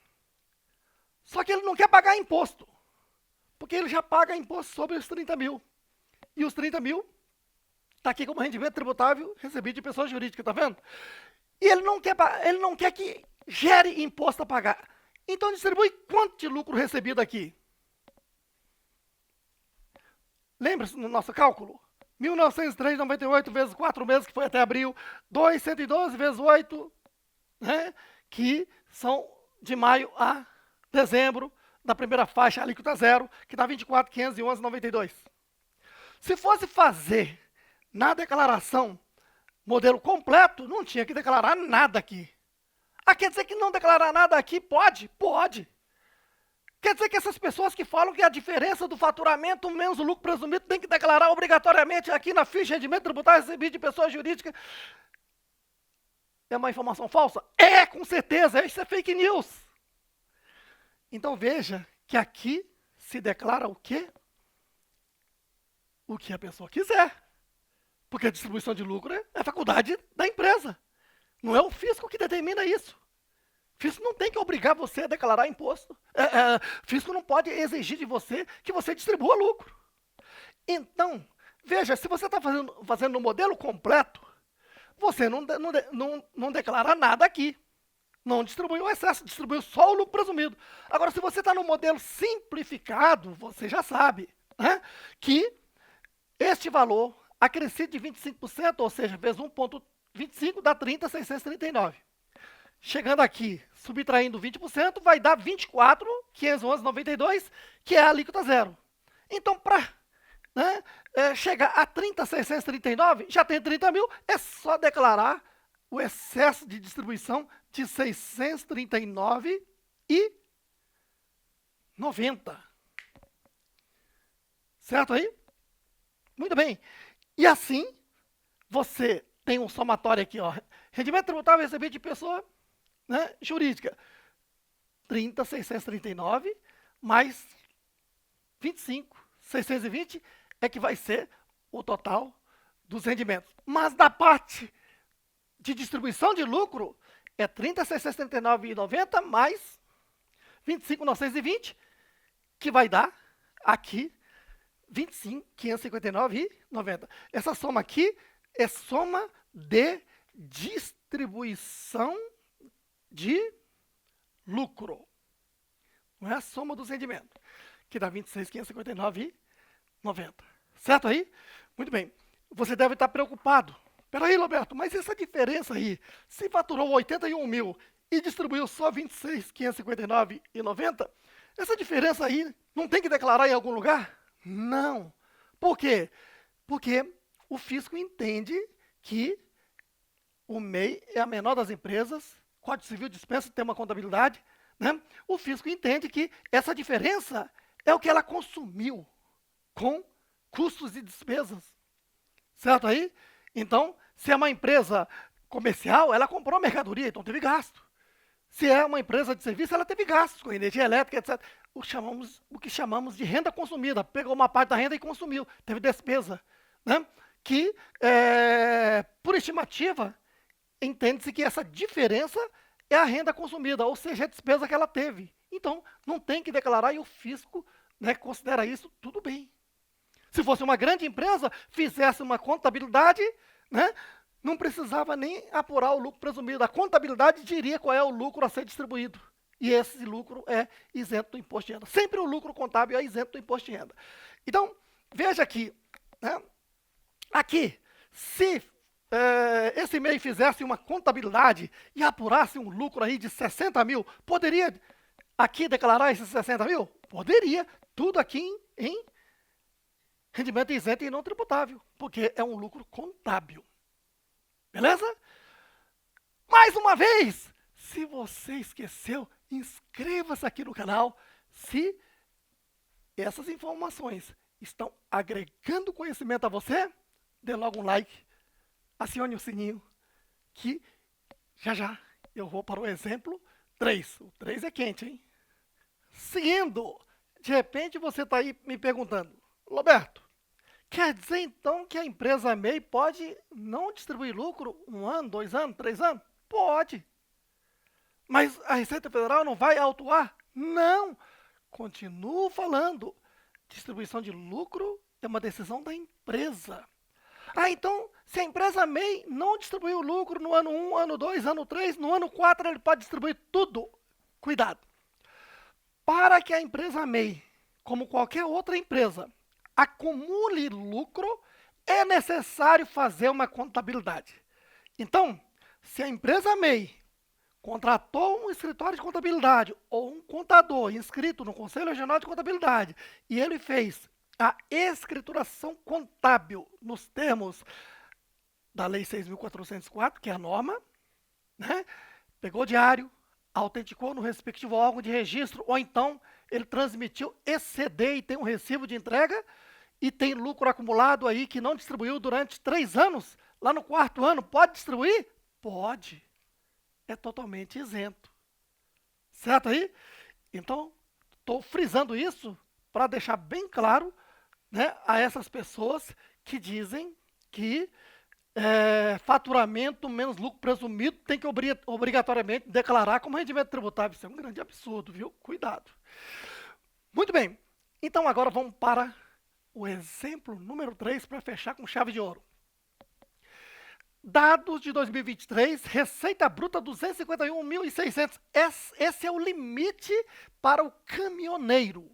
Só que ele não quer pagar imposto, porque ele já paga imposto sobre os 30 mil. E os 30 mil está aqui como rendimento tributável recebido de pessoa jurídica, tá vendo? E ele não quer que gere imposto a pagar. Então distribui quanto de lucro recebido aqui? Lembra-se no nosso cálculo? 1.903,98 vezes 4 meses, que foi até abril, 2.112 vezes 8, né, que são de maio a dezembro, da primeira faixa, a alíquota zero, que dá 24.511,92. Se fosse fazer na declaração modelo completo, não tinha que declarar nada aqui. Ah, quer dizer que não declarar nada aqui pode? Pode. Quer dizer que essas pessoas que falam que a diferença do faturamento menos o lucro presumido tem que declarar obrigatoriamente aqui na ficha de rendimento tributário recebido de pessoa jurídica é uma informação falsa? É, com certeza, isso é fake news. Então veja que aqui se declara o quê? O que a pessoa quiser. Porque a distribuição de lucro é faculdade da empresa. Não é o fisco que determina isso. Fisco não tem que obrigar você a declarar imposto. Fisco não pode exigir de você que você distribua lucro. Então, veja, se você está fazendo no modelo completo, você não declara nada aqui. Não distribuiu o excesso, distribuiu só o lucro presumido. Agora, se você está no modelo simplificado, você já sabe, né, que este valor acrescido de 25%, ou seja, vezes 1,25 dá 30.639. Chegando aqui, subtraindo 20%, vai dar 24.511,92, que é a alíquota zero. Então, para chegar a 30.639, já tem 30 mil, é só declarar o excesso de distribuição de 639,90. Certo aí? Muito bem. E assim, você tem um somatório aqui, ó. Rendimento tributável recebido de pessoa, né, jurídica. 30.639 mais 25.620 é que vai ser o total dos rendimentos. Mas da parte de distribuição de lucro, é 30.639,90 mais 25.920, que vai dar aqui 25.559,90. Essa soma aqui é soma de distribuição de lucro. Não é a soma dos rendimentos, que dá 26.559,90. Certo aí? Muito bem. Você deve estar preocupado. Peraí, Roberto, mas essa diferença aí, se faturou 81 mil e distribuiu só 26.559,90, essa diferença aí não tem que declarar em algum lugar? Não. Por quê? Porque o fisco entende que o MEI é a menor das empresas, Código Civil dispensa ter uma contabilidade, né? O fisco entende que essa diferença é o que ela consumiu com custos e despesas. Certo aí? Então, se é uma empresa comercial, ela comprou mercadoria, então teve gasto. Se é uma empresa de serviço, ela teve gastos com energia elétrica, etc. O que chamamos de renda consumida. Pegou uma parte da renda e consumiu. Teve despesa. Né? Que, por estimativa, entende-se que essa diferença é a renda consumida, ou seja, a despesa que ela teve. Então, não tem que declarar e o fisco, né, considera isso tudo bem. Se fosse uma grande empresa, fizesse uma contabilidade, né, não precisava nem apurar o lucro presumido. A contabilidade diria qual é o lucro a ser distribuído. E esse lucro é isento do imposto de renda. Sempre o lucro contábil é isento do imposto de renda. Então, veja aqui. Né, aqui, se esse MEI fizesse uma contabilidade e apurasse um lucro aí de 60 mil, poderia aqui declarar esses 60 mil? Poderia. Tudo aqui em rendimento isento e não tributável, porque é um lucro contábil. Beleza? Mais uma vez, se você esqueceu, inscreva-se aqui no canal. Se essas informações estão agregando conhecimento a você, dê logo um like, acione o sininho, que já eu vou para o exemplo 3. O 3 é quente, hein? Seguindo, de repente você está aí me perguntando, Roberto, quer dizer então que a empresa MEI pode não distribuir lucro 1 ano, 2 anos, 3 anos? Pode. Mas a Receita Federal não vai autuar? Não. Continuo falando. Distribuição de lucro é uma decisão da empresa. Então, se a empresa MEI não distribuiu lucro no ano 1, ano 2, ano 3, no ano 4 ele pode distribuir tudo. Cuidado. Para que a empresa MEI, como qualquer outra empresa, acumule lucro, é necessário fazer uma contabilidade. Então, se a empresa MEI contratou um escritório de contabilidade ou um contador inscrito no Conselho Regional de Contabilidade e ele fez a escrituração contábil nos termos da Lei 6.404, que é a norma, né? Pegou o diário, autenticou no respectivo órgão de registro, ou então ele transmitiu ECD e tem um recibo de entrega e tem lucro acumulado aí que não distribuiu durante 3 anos, lá no 4º ano, pode distribuir? Pode. É totalmente isento. Certo aí? Então, estou frisando isso para deixar bem claro, né, a essas pessoas que dizem que faturamento menos lucro presumido tem que obrigatoriamente declarar como rendimento tributável. Isso é um grande absurdo, viu? Cuidado. Muito bem. Então agora vamos para o exemplo número 3 para fechar com chave de ouro. Dados de 2023, receita bruta 251.600. Esse é o limite para o caminhoneiro.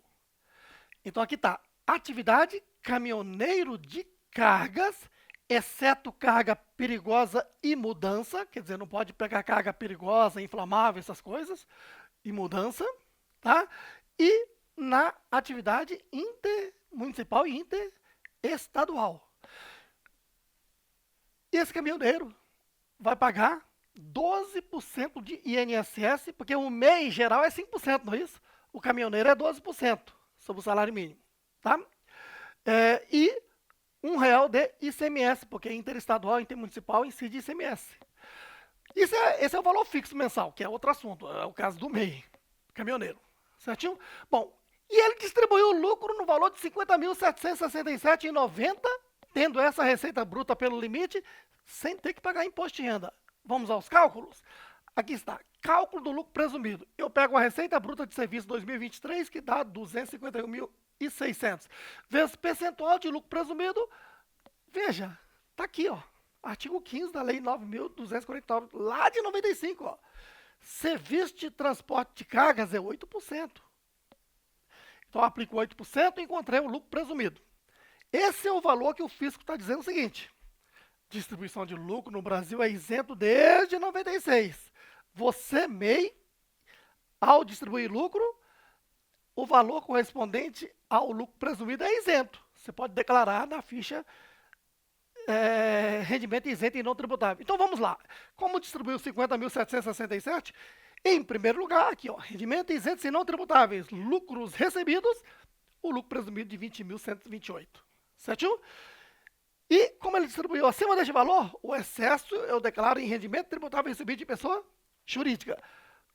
Então aqui está, atividade caminhoneiro de cargas, exceto carga perigosa e mudança, quer dizer, não pode pegar carga perigosa, inflamável, essas coisas, e mudança, tá? E na atividade intermunicipal e interestadual. Esse caminhoneiro vai pagar 12% de INSS, porque o MEI geral é 5%, não é isso? O caminhoneiro é 12% sobre o salário mínimo, tá? E R$1 de ICMS, porque interestadual e intermunicipal incide ICMS. Esse é o valor fixo mensal, que é outro assunto, é o caso do MEI, caminhoneiro, certinho? Bom, e ele distribuiu o lucro no valor de 50.767,90, tendo essa receita bruta pelo limite, sem ter que pagar imposto de renda. Vamos aos cálculos? Aqui está, cálculo do lucro presumido. Eu pego a receita bruta de serviço 2023, que dá 251.600, vezes percentual de lucro presumido, veja, está aqui, ó, artigo 15 da Lei 9.249, lá de 95, ó. Serviço de transporte de cargas é 8%. Então, eu aplico 8% e encontrei o lucro presumido. Esse é o valor que o fisco está dizendo o seguinte: distribuição de lucro no Brasil é isento desde 96. Você, MEI, ao distribuir lucro, o valor correspondente ao lucro presumido é isento. Você pode declarar na ficha rendimento isento e não tributável. Então vamos lá. Como distribuiu 50.767? Em primeiro lugar, aqui, ó, rendimento isento e não tributáveis, lucros recebidos, o lucro presumido de 20.128. Certinho? E como ele distribuiu acima deste valor, o excesso eu declaro em rendimento tributável recebido de pessoa jurídica.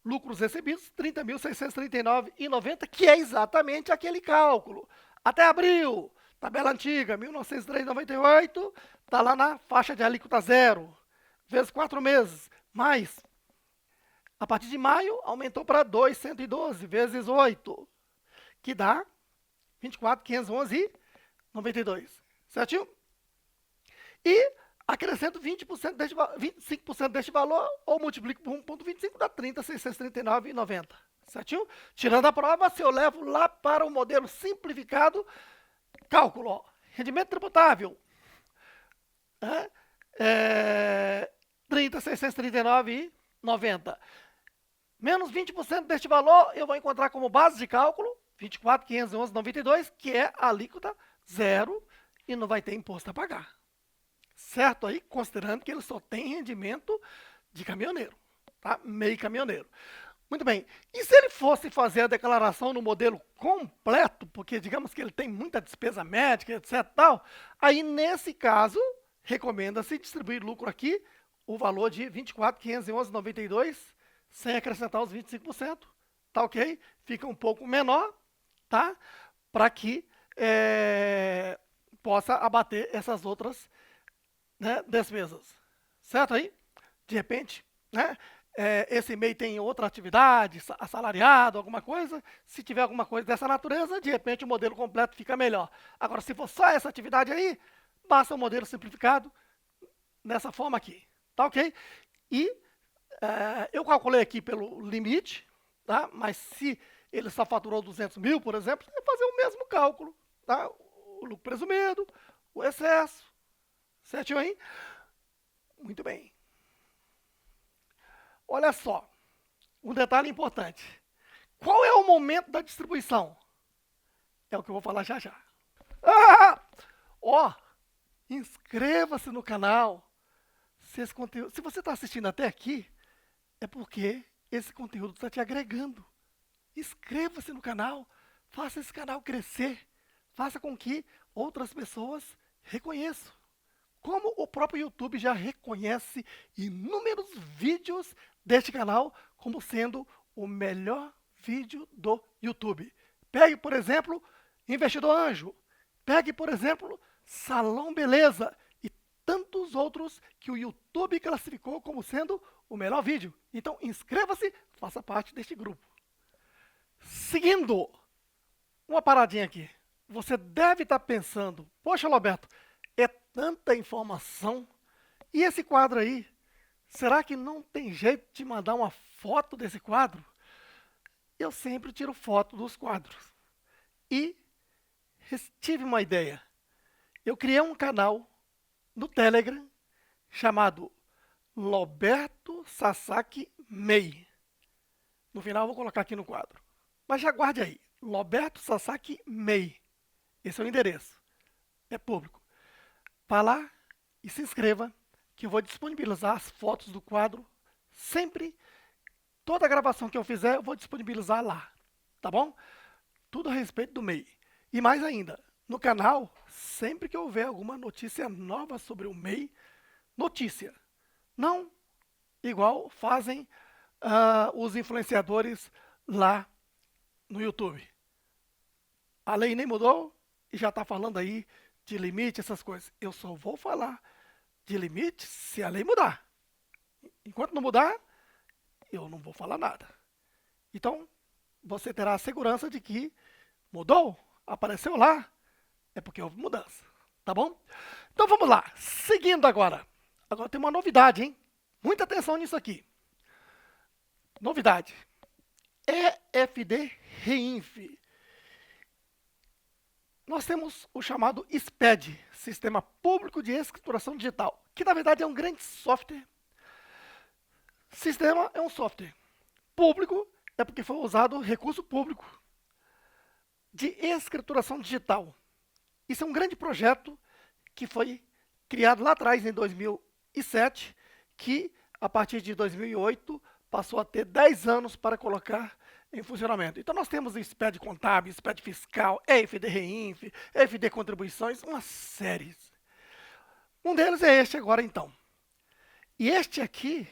Lucros recebidos, 30.639,90, que é exatamente aquele cálculo. Até abril, tabela antiga, 1903,98, está lá na faixa de alíquota zero, vezes 4 meses, mais. A partir de maio, aumentou para 2.112, vezes 8, que dá 24.511,92. Certinho? E acrescento 25% deste valor, ou multiplico por 1,25, dá 30.639,90. Certinho? Tirando a prova, se eu levo lá para o modelo simplificado, cálculo, ó, rendimento tributável, 30.639,90. Menos 20% deste valor, eu vou encontrar como base de cálculo 24.511,92, que é a alíquota zero e não vai ter imposto a pagar. Certo aí, considerando que ele só tem rendimento de caminhoneiro, tá? MEI caminhoneiro. Muito bem, e se ele fosse fazer a declaração no modelo completo, porque digamos que ele tem muita despesa médica, etc. tal, aí nesse caso, recomenda-se distribuir lucro aqui, o valor de 24.511,92, sem acrescentar os 25%, tá ok? Fica um pouco menor, tá? Para que possa abater essas outras, né, despesas. Certo aí? De repente, né? Esse MEI tem outra atividade, assalariado, alguma coisa. Se tiver alguma coisa dessa natureza, de repente o modelo completo fica melhor. Agora, se for só essa atividade aí, basta o modelo simplificado nessa forma aqui. Tá ok? E eu calculei aqui pelo limite, tá? Mas se ele só faturou 200 mil, por exemplo, você vai fazer o mesmo cálculo. Tá? O lucro presumido, o excesso. Certinho aí? Muito bem. Olha só, um detalhe importante. Qual é o momento da distribuição? É o que eu vou falar já já. Inscreva-se no canal. Se você está assistindo até aqui, é porque esse conteúdo está te agregando. Inscreva-se no canal, faça esse canal crescer, faça com que outras pessoas reconheçam. Como o próprio YouTube já reconhece inúmeros vídeos deste canal como sendo o melhor vídeo do YouTube. Pegue, por exemplo, Investidor Anjo. Pegue, por exemplo, Salão Beleza e tantos muitos outros que o YouTube classificou como sendo o melhor vídeo. Então, inscreva-se, faça parte deste grupo. Seguindo, uma paradinha aqui. Você deve estar pensando, poxa, Roberto, é tanta informação. E esse quadro aí, será que não tem jeito de mandar uma foto desse quadro? Eu sempre tiro foto dos quadros. E tive uma ideia. Eu criei um canal no Telegram chamado Roberto Sasaki MEI. No final eu vou colocar aqui no quadro. Mas já guarde aí, Roberto Sasaki MEI. Esse é o endereço. É público. Vá lá e se inscreva, que eu vou disponibilizar as fotos do quadro sempre. Toda a gravação que eu fizer, eu vou disponibilizar lá. Tá bom? Tudo a respeito do MEI. E mais ainda, no canal, sempre que houver alguma notícia nova sobre o MEI, notícia. Não igual fazem os influenciadores lá no YouTube. A lei nem mudou e já está falando aí de limite, essas coisas. Eu só vou falar de limite se a lei mudar. Enquanto não mudar, eu não vou falar nada. Então, você terá a segurança de que mudou, apareceu lá, é porque houve mudança. Tá bom? Então vamos lá. Seguindo agora. Agora tem uma novidade, hein? Muita atenção nisso aqui. Novidade. EFD Reinf. Nós temos o chamado SPED, Sistema Público de Escrituração Digital, que na verdade é um grande software. Sistema é um software. Público é porque foi usado recurso público de escrituração digital. Isso é um grande projeto que foi criado lá atrás, em 2007, que a partir de 2008 passou a ter 10 anos para colocar em funcionamento. Então nós temos o SPED contábil, SPED fiscal, EFD Reinf, EFD contribuições, uma série. Um deles é este agora então. E este aqui,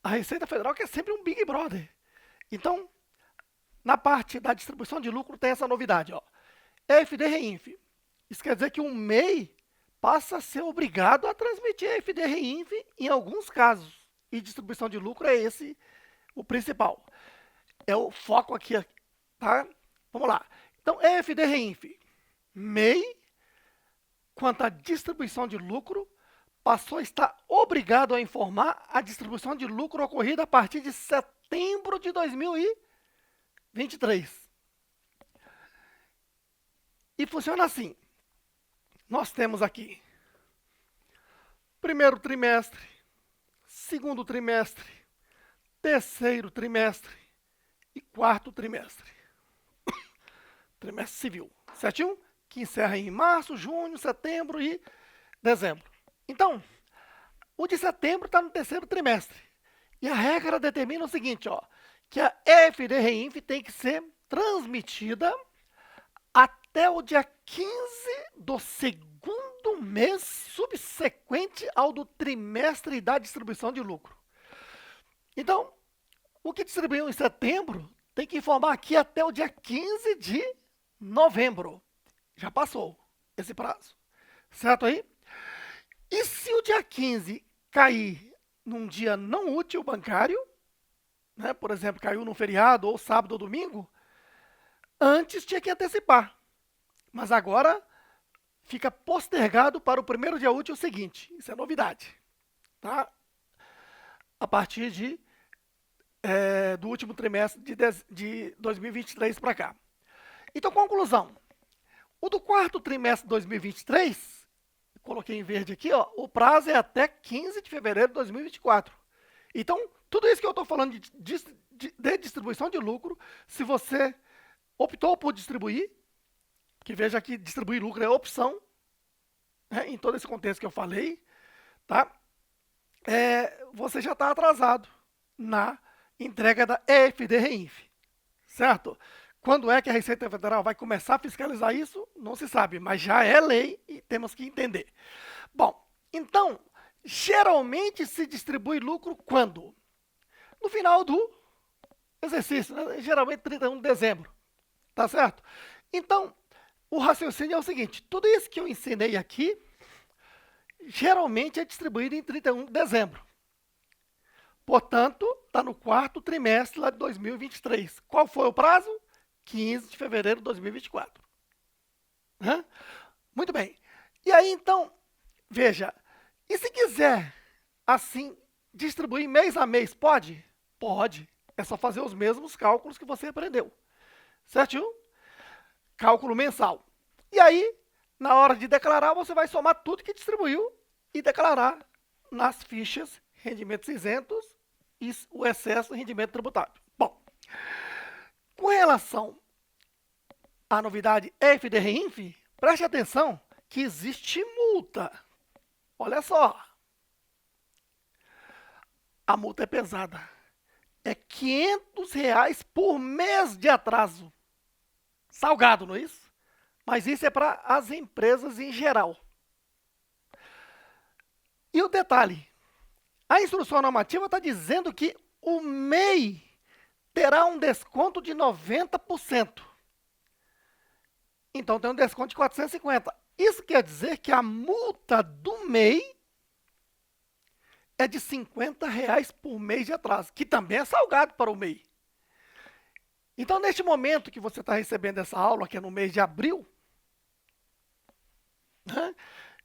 a Receita Federal, que é sempre um Big Brother. Então, na parte da distribuição de lucro tem essa novidade, ó. EFD Reinf. Isso quer dizer que um MEI passa a ser obrigado a transmitir EFD Reinf em alguns casos. E distribuição de lucro é esse o principal. É o foco aqui, tá? Vamos lá. Então, EFD Reinf. MEI, quanto à distribuição de lucro, passou a estar obrigado a informar a distribuição de lucro ocorrida a partir de setembro de 2023. E funciona assim. Nós temos aqui primeiro trimestre, segundo trimestre, terceiro trimestre e quarto trimestre. Trimestre civil, certinho? Que encerra em março, junho, setembro e dezembro. Então, o de setembro está no terceiro trimestre. E a regra determina o seguinte, ó, que a EFD Reinf tem que ser transmitida até o dia 15 do segundo mês subsequente ao do trimestre da distribuição de lucro. Então, o que distribuiu em setembro tem que informar aqui até o dia 15 de novembro. Já passou esse prazo. Certo aí? E se o dia 15 cair num dia não útil bancário, né, por exemplo, caiu num feriado, ou sábado ou domingo, antes tinha que antecipar. Mas agora fica postergado para o primeiro dia útil seguinte. Isso é novidade. Tá? A partir do último trimestre de 2023 para cá. Então, conclusão. O do quarto trimestre de 2023, coloquei em verde aqui, ó, o prazo é até 15 de fevereiro de 2024. Então, tudo isso que eu estou falando de distribuição de lucro, se você optou por distribuir, que veja que distribuir lucro é opção, né, em todo esse contexto que eu falei, tá? Você já está atrasado na entrega da EFD Reinf, certo? Quando é que a Receita Federal vai começar a fiscalizar isso? Não se sabe, mas já é lei e temos que entender. Bom, então, geralmente se distribui lucro quando? No final do exercício, né? Geralmente 31 de dezembro, tá certo? Então, o raciocínio é o seguinte, tudo isso que eu ensinei aqui geralmente é distribuído em 31 de dezembro. Portanto, está no quarto trimestre lá de 2023. Qual foi o prazo? 15 de fevereiro de 2024. Muito bem. E aí, então, veja, e se quiser, assim, distribuir mês a mês, pode? Pode. É só fazer os mesmos cálculos que você aprendeu. Certinho? Cálculo mensal. E aí, na hora de declarar, você vai somar tudo que distribuiu e declarar nas fichas rendimentos isentos e o excesso de rendimento tributável. Bom, com relação à novidade FD-REINF, preste atenção que existe multa. Olha só. A multa é pesada. É R$ 500 por mês de atraso. Salgado, não é isso? Mas isso é para as empresas em geral. E o detalhe, a instrução normativa está dizendo que o MEI terá um desconto de 90%. Então tem um desconto de 450. Isso quer dizer que a multa do MEI é de R$ 50 por mês de atraso, que também é salgado para o MEI. Então, neste momento que você está recebendo essa aula, que é no mês de abril,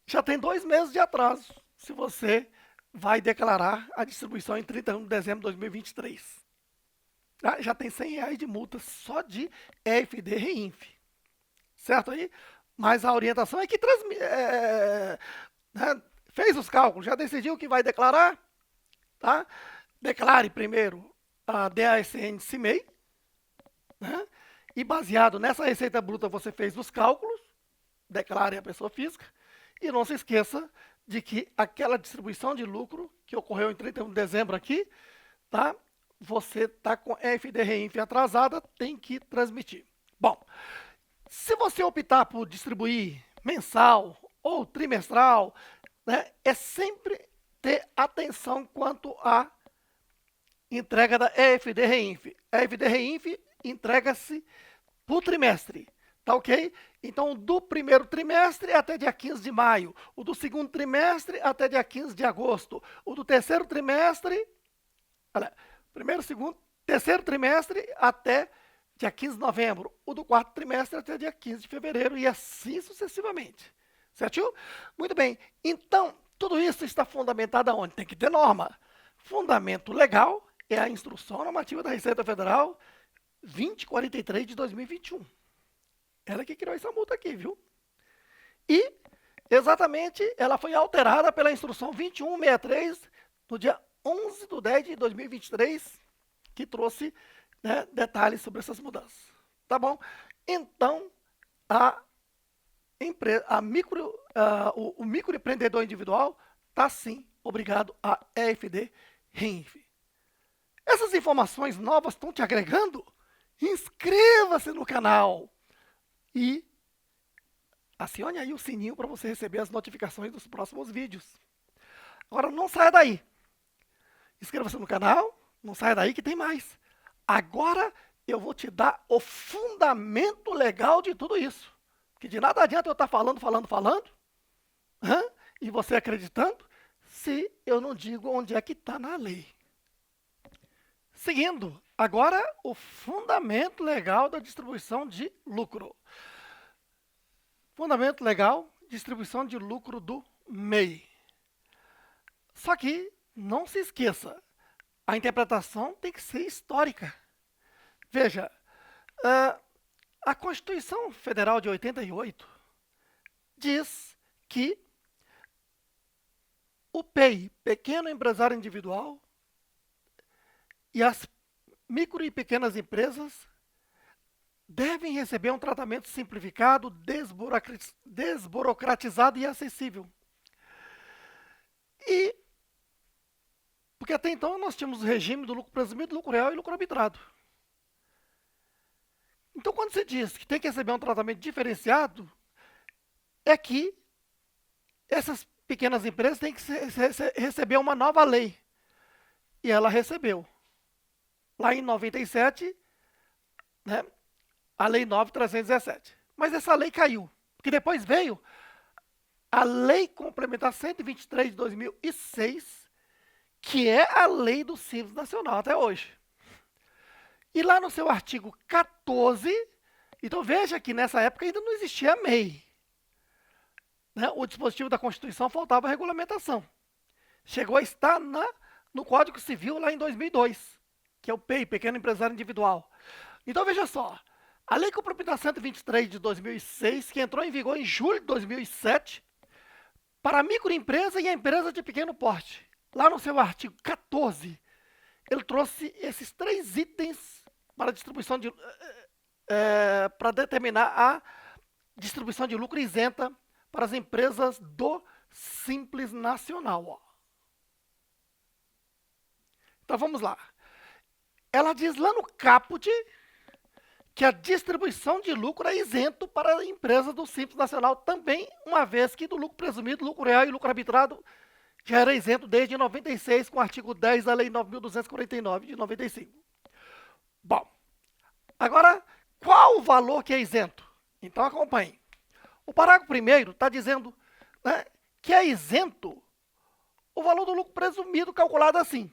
já tem 2 meses de atraso, se você vai declarar a distribuição em 31 de dezembro de 2023. Já tem R$ 100 de multa só de FD-REINF. Certo aí? Mas a orientação é que fez os cálculos, já decidiu que vai declarar, tá? Declare primeiro a DASN de CIMEI, e baseado nessa receita bruta você fez os cálculos, declare a pessoa física, e não se esqueça de que aquela distribuição de lucro que ocorreu em 31 de dezembro aqui, tá? Você está com FD-REINF atrasada, tem que transmitir. Bom, se você optar por distribuir mensal ou trimestral, é sempre ter atenção quanto à entrega da FD-REINF. A FD-REINF entrega-se por trimestre, tá ok? Então, do primeiro trimestre até dia 15 de maio, o do segundo trimestre até dia 15 de agosto, o do terceiro trimestre, terceiro trimestre até dia 15 de novembro, o do quarto trimestre até dia 15 de fevereiro e assim sucessivamente. Certo? Muito bem. Então, tudo isso está fundamentado aonde? Tem que ter norma. Fundamento legal é a Instrução Normativa da Receita Federal 2043 de 2021. Ela que criou essa multa aqui, viu? E, exatamente, ela foi alterada pela Instrução 2163 no dia 11 de 10 de 2023, que trouxe detalhes sobre essas mudanças. Tá bom? Então, o microempreendedor individual está sim obrigado a FD-REINF. Essas informações novas estão te agregando? Inscreva-se no canal e acione aí o sininho para você receber as notificações dos próximos vídeos. Agora não saia daí. Inscreva-se no canal, não saia daí que tem mais. Agora eu vou te dar o fundamento legal de tudo isso. Porque de nada adianta eu estar falando, e você acreditando, se eu não digo onde é que está na lei. Seguindo, agora o fundamento legal da distribuição de lucro. Fundamento legal, distribuição de lucro do MEI. Só que, não se esqueça, a interpretação tem que ser histórica. Veja, a Constituição Federal de 88 diz que o PEI, Pequeno Empresário Individual, e as micro e pequenas empresas devem receber um tratamento simplificado, desburocratizado e acessível. Porque até então nós tínhamos o regime do lucro presumido, lucro real e lucro arbitrado. Então, quando se diz que tem que receber um tratamento diferenciado, é que essas pequenas empresas têm que receber uma nova lei. E ela recebeu. Lá em 97, a Lei 9.317. Mas essa lei caiu, porque depois veio a Lei Complementar 123 de 2006, que é a lei do Simples Nacional até hoje. E lá no seu artigo 14, então veja que nessa época ainda não existia a MEI. Né? O dispositivo da Constituição faltava regulamentação. Chegou a estar no Código Civil lá em 2002, que é o PEI, Pequeno Empresário Individual. Então veja só, a Lei Complementar 123 de 2006, que entrou em vigor em julho de 2007, para a microempresa e a empresa de pequeno porte. Lá no seu artigo 14, ele trouxe esses 3 itens para distribuição de, para determinar a distribuição de lucro isenta para as empresas do Simples Nacional. Ó. Então vamos lá. Ela diz lá no caput que a distribuição de lucro é isento para a empresa do Simples Nacional também, uma vez que do lucro presumido, lucro real e lucro arbitrado já era isento desde 96, com o artigo 10 da Lei 9.249 de 95. Bom, agora, qual o valor que é isento? Então acompanhe. O parágrafo 1º está dizendo, né, que é isento o valor do lucro presumido calculado assim.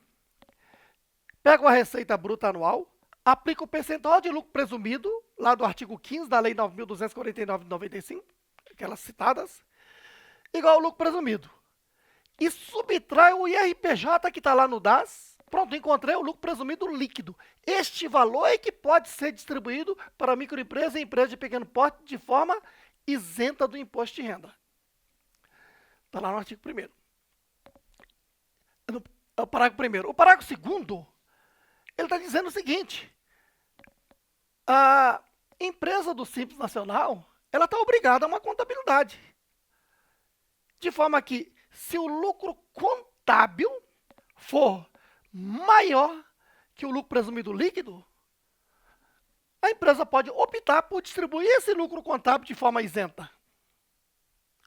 Pega a receita bruta anual, aplica o percentual de lucro presumido, lá do artigo 15 da Lei 9.249 de 95, aquelas citadas, igual ao lucro presumido. E subtrai o IRPJ que está lá no DAS. Pronto, encontrei o lucro presumido líquido. Este valor é que pode ser distribuído para microempresa e empresa de pequeno porte de forma isenta do imposto de renda. Está lá no artigo 1º. É o parágrafo 1º. O parágrafo 2º, ele está dizendo o seguinte. A empresa do Simples Nacional, ela está obrigada a uma contabilidade. De forma que, se o lucro contábil for maior que o lucro presumido líquido, a empresa pode optar por distribuir esse lucro contábil de forma isenta,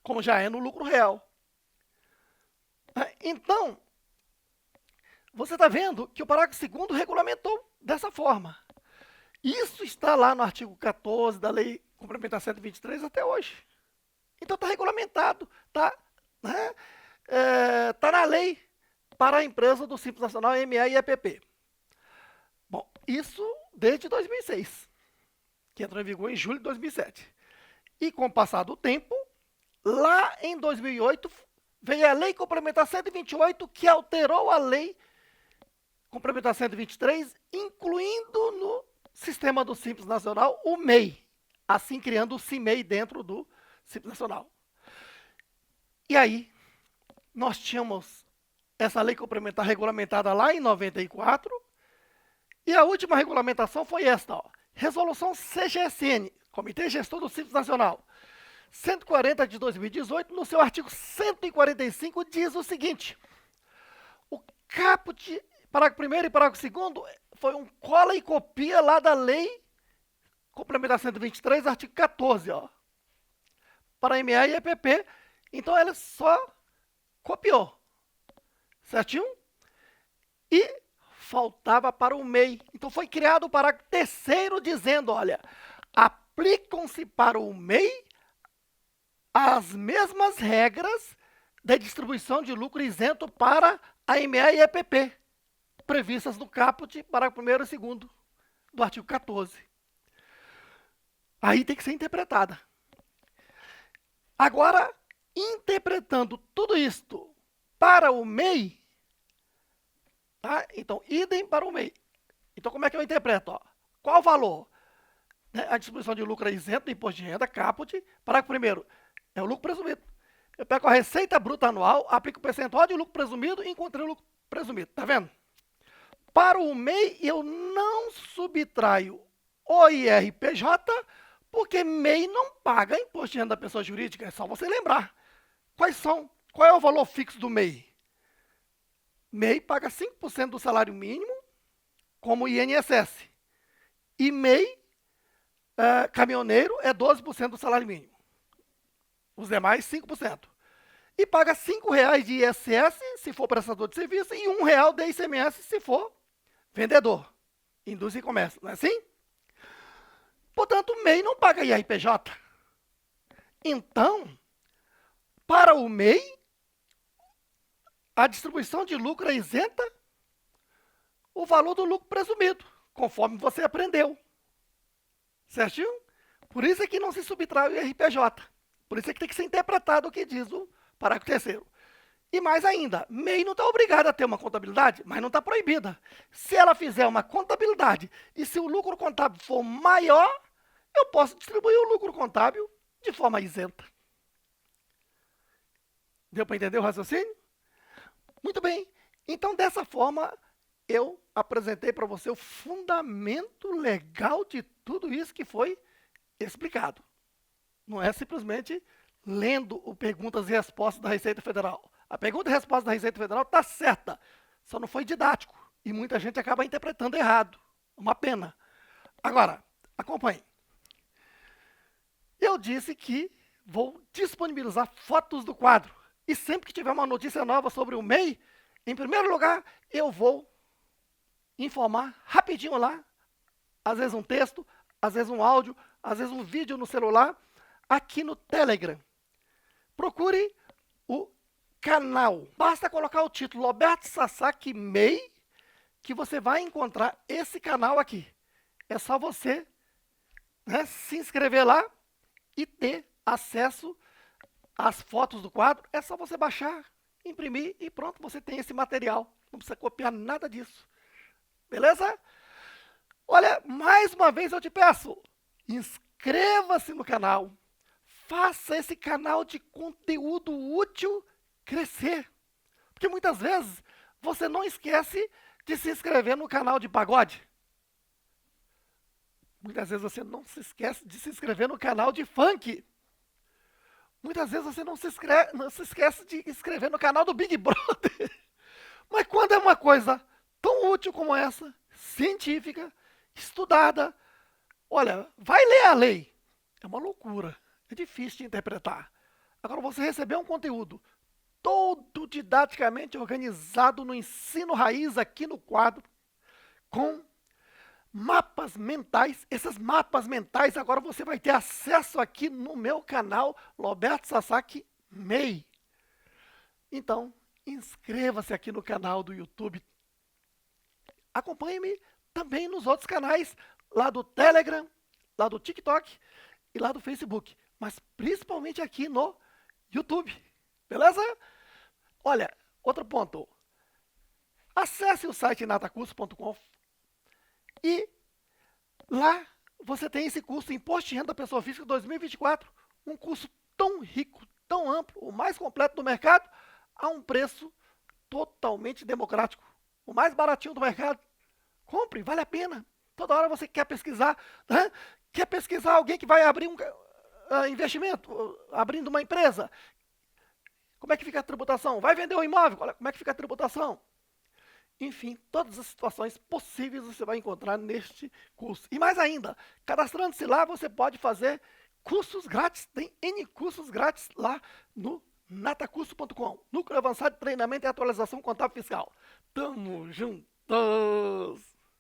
como já é no lucro real. Então, você está vendo que o parágrafo 2º regulamentou dessa forma. Isso está lá no artigo 14 da Lei Complementar 123 até hoje. Então está regulamentado, está, né, tá na lei para a empresa do Simples Nacional, ME e EPP. Bom, isso desde 2006, que entrou em vigor em julho de 2007. E com o passar do tempo, lá em 2008, veio a Lei Complementar 128, que alterou a Lei Complementar 123, incluindo no sistema do Simples Nacional o MEI, assim criando o CIMEI dentro do Simples Nacional. E aí, nós tínhamos essa lei complementar regulamentada lá em 94, e a última regulamentação foi esta, ó, Resolução CGSN, Comitê Gestor do Simples Nacional, 140 de 2018, no seu artigo 145, diz o seguinte: o caput, parágrafo 1º e parágrafo 2º, foi um cola e copia lá da Lei Complementar 123, artigo 14, ó, para a ME e EPP. Então, ela só copiou, certinho? E faltava para o MEI. Então, foi criado o parágrafo 3º dizendo, olha, aplicam-se para o MEI as mesmas regras da distribuição de lucro isento para a ME e EPP, previstas no caput, parágrafo 1º e 2º do artigo 14. Aí tem que ser interpretada. Agora, interpretando tudo isto para o MEI, tá? Então, idem para o MEI. Então, como é que eu interpreto? Ó? Qual o valor? Né? A distribuição de lucro é isento do imposto de renda, caput, parágrafo 1º, é o lucro presumido. Eu pego a receita bruta anual, aplico o percentual de lucro presumido e encontrei o lucro presumido. Tá vendo? Para o MEI, eu não subtraio o IRPJ, porque MEI não paga imposto de renda da pessoa jurídica. É só você lembrar. Qual é o valor fixo do MEI? MEI paga 5% do salário mínimo como INSS. E MEI, caminhoneiro, é 12% do salário mínimo. Os demais, 5%. E paga R$ 5,00 de ISS, se for prestador de serviço, e R$ 1,00 de ICMS, se for vendedor, indústria e comércio. Não é assim? Portanto, o MEI não paga IRPJ. Então, Para o MEI, a distribuição de lucro é isenta o valor do lucro presumido, conforme você aprendeu. Certinho? Por isso é que não se subtrai o IRPJ. Por isso é que tem que ser interpretado o que diz o parágrafo 3º. E mais ainda, MEI não está obrigada a ter uma contabilidade, mas não está proibida. Se ela fizer uma contabilidade e se o lucro contábil for maior, eu posso distribuir o lucro contábil de forma isenta. Deu para entender o raciocínio? Muito bem. Então, dessa forma, eu apresentei para você o fundamento legal de tudo isso que foi explicado. Não é simplesmente lendo o perguntas e respostas da Receita Federal. A pergunta e resposta da Receita Federal está certa, só não foi didático. E muita gente acaba interpretando errado. Uma pena. Agora, acompanhe. Eu disse que vou disponibilizar fotos do quadro. E sempre que tiver uma notícia nova sobre o MEI, em primeiro lugar, eu vou informar rapidinho lá, às vezes um texto, às vezes um áudio, às vezes um vídeo no celular, aqui no Telegram. Procure o canal. Basta colocar o título Roberto Sasaki MEI, que você vai encontrar esse canal aqui. É só você, né, se inscrever lá e ter acesso às fotos do quadro. É só você baixar, imprimir e pronto, você tem esse material. Não precisa copiar nada disso. Beleza? Olha, mais uma vez eu te peço, inscreva-se no canal. Faça esse canal de conteúdo útil crescer. Porque muitas vezes você não esquece de se inscrever no canal de pagode. Muitas vezes você não se esquece de se inscrever no canal de funk. Muitas vezes você não se esquece de inscrever no canal do Big Brother. Mas quando é uma coisa tão útil como essa, científica, estudada, olha, vai ler a lei. É uma loucura. É difícil de interpretar. Agora, você receber um conteúdo todo didaticamente organizado no ensino raiz aqui no quadro, com mapas mentais. Esses mapas mentais agora você vai ter acesso aqui no meu canal, Roberto Sasaki MEI. Então, inscreva-se aqui no canal do YouTube. Acompanhe-me também nos outros canais, lá do Telegram, lá do TikTok e lá do Facebook. Mas principalmente aqui no YouTube. Beleza? Olha, outro ponto. Acesse o site natacurso.com e lá você tem esse curso Imposto de Renda da Pessoa Física 2024. Um curso tão rico, tão amplo, o mais completo do mercado, a um preço totalmente democrático. O mais baratinho do mercado. Compre, vale a pena. Toda hora você quer pesquisar, né? Quer pesquisar alguém que vai abrir um investimento, abrindo uma empresa. Como é que fica a tributação? Vai vender um imóvel? Olha, como é que fica a tributação? Enfim, todas as situações possíveis você vai encontrar neste curso. E mais ainda, cadastrando-se lá, você pode fazer cursos grátis. Tem N cursos grátis lá no natacurso.com. Núcleo Avançado de Treinamento e Atualização Contábil Fiscal. Tamo juntos!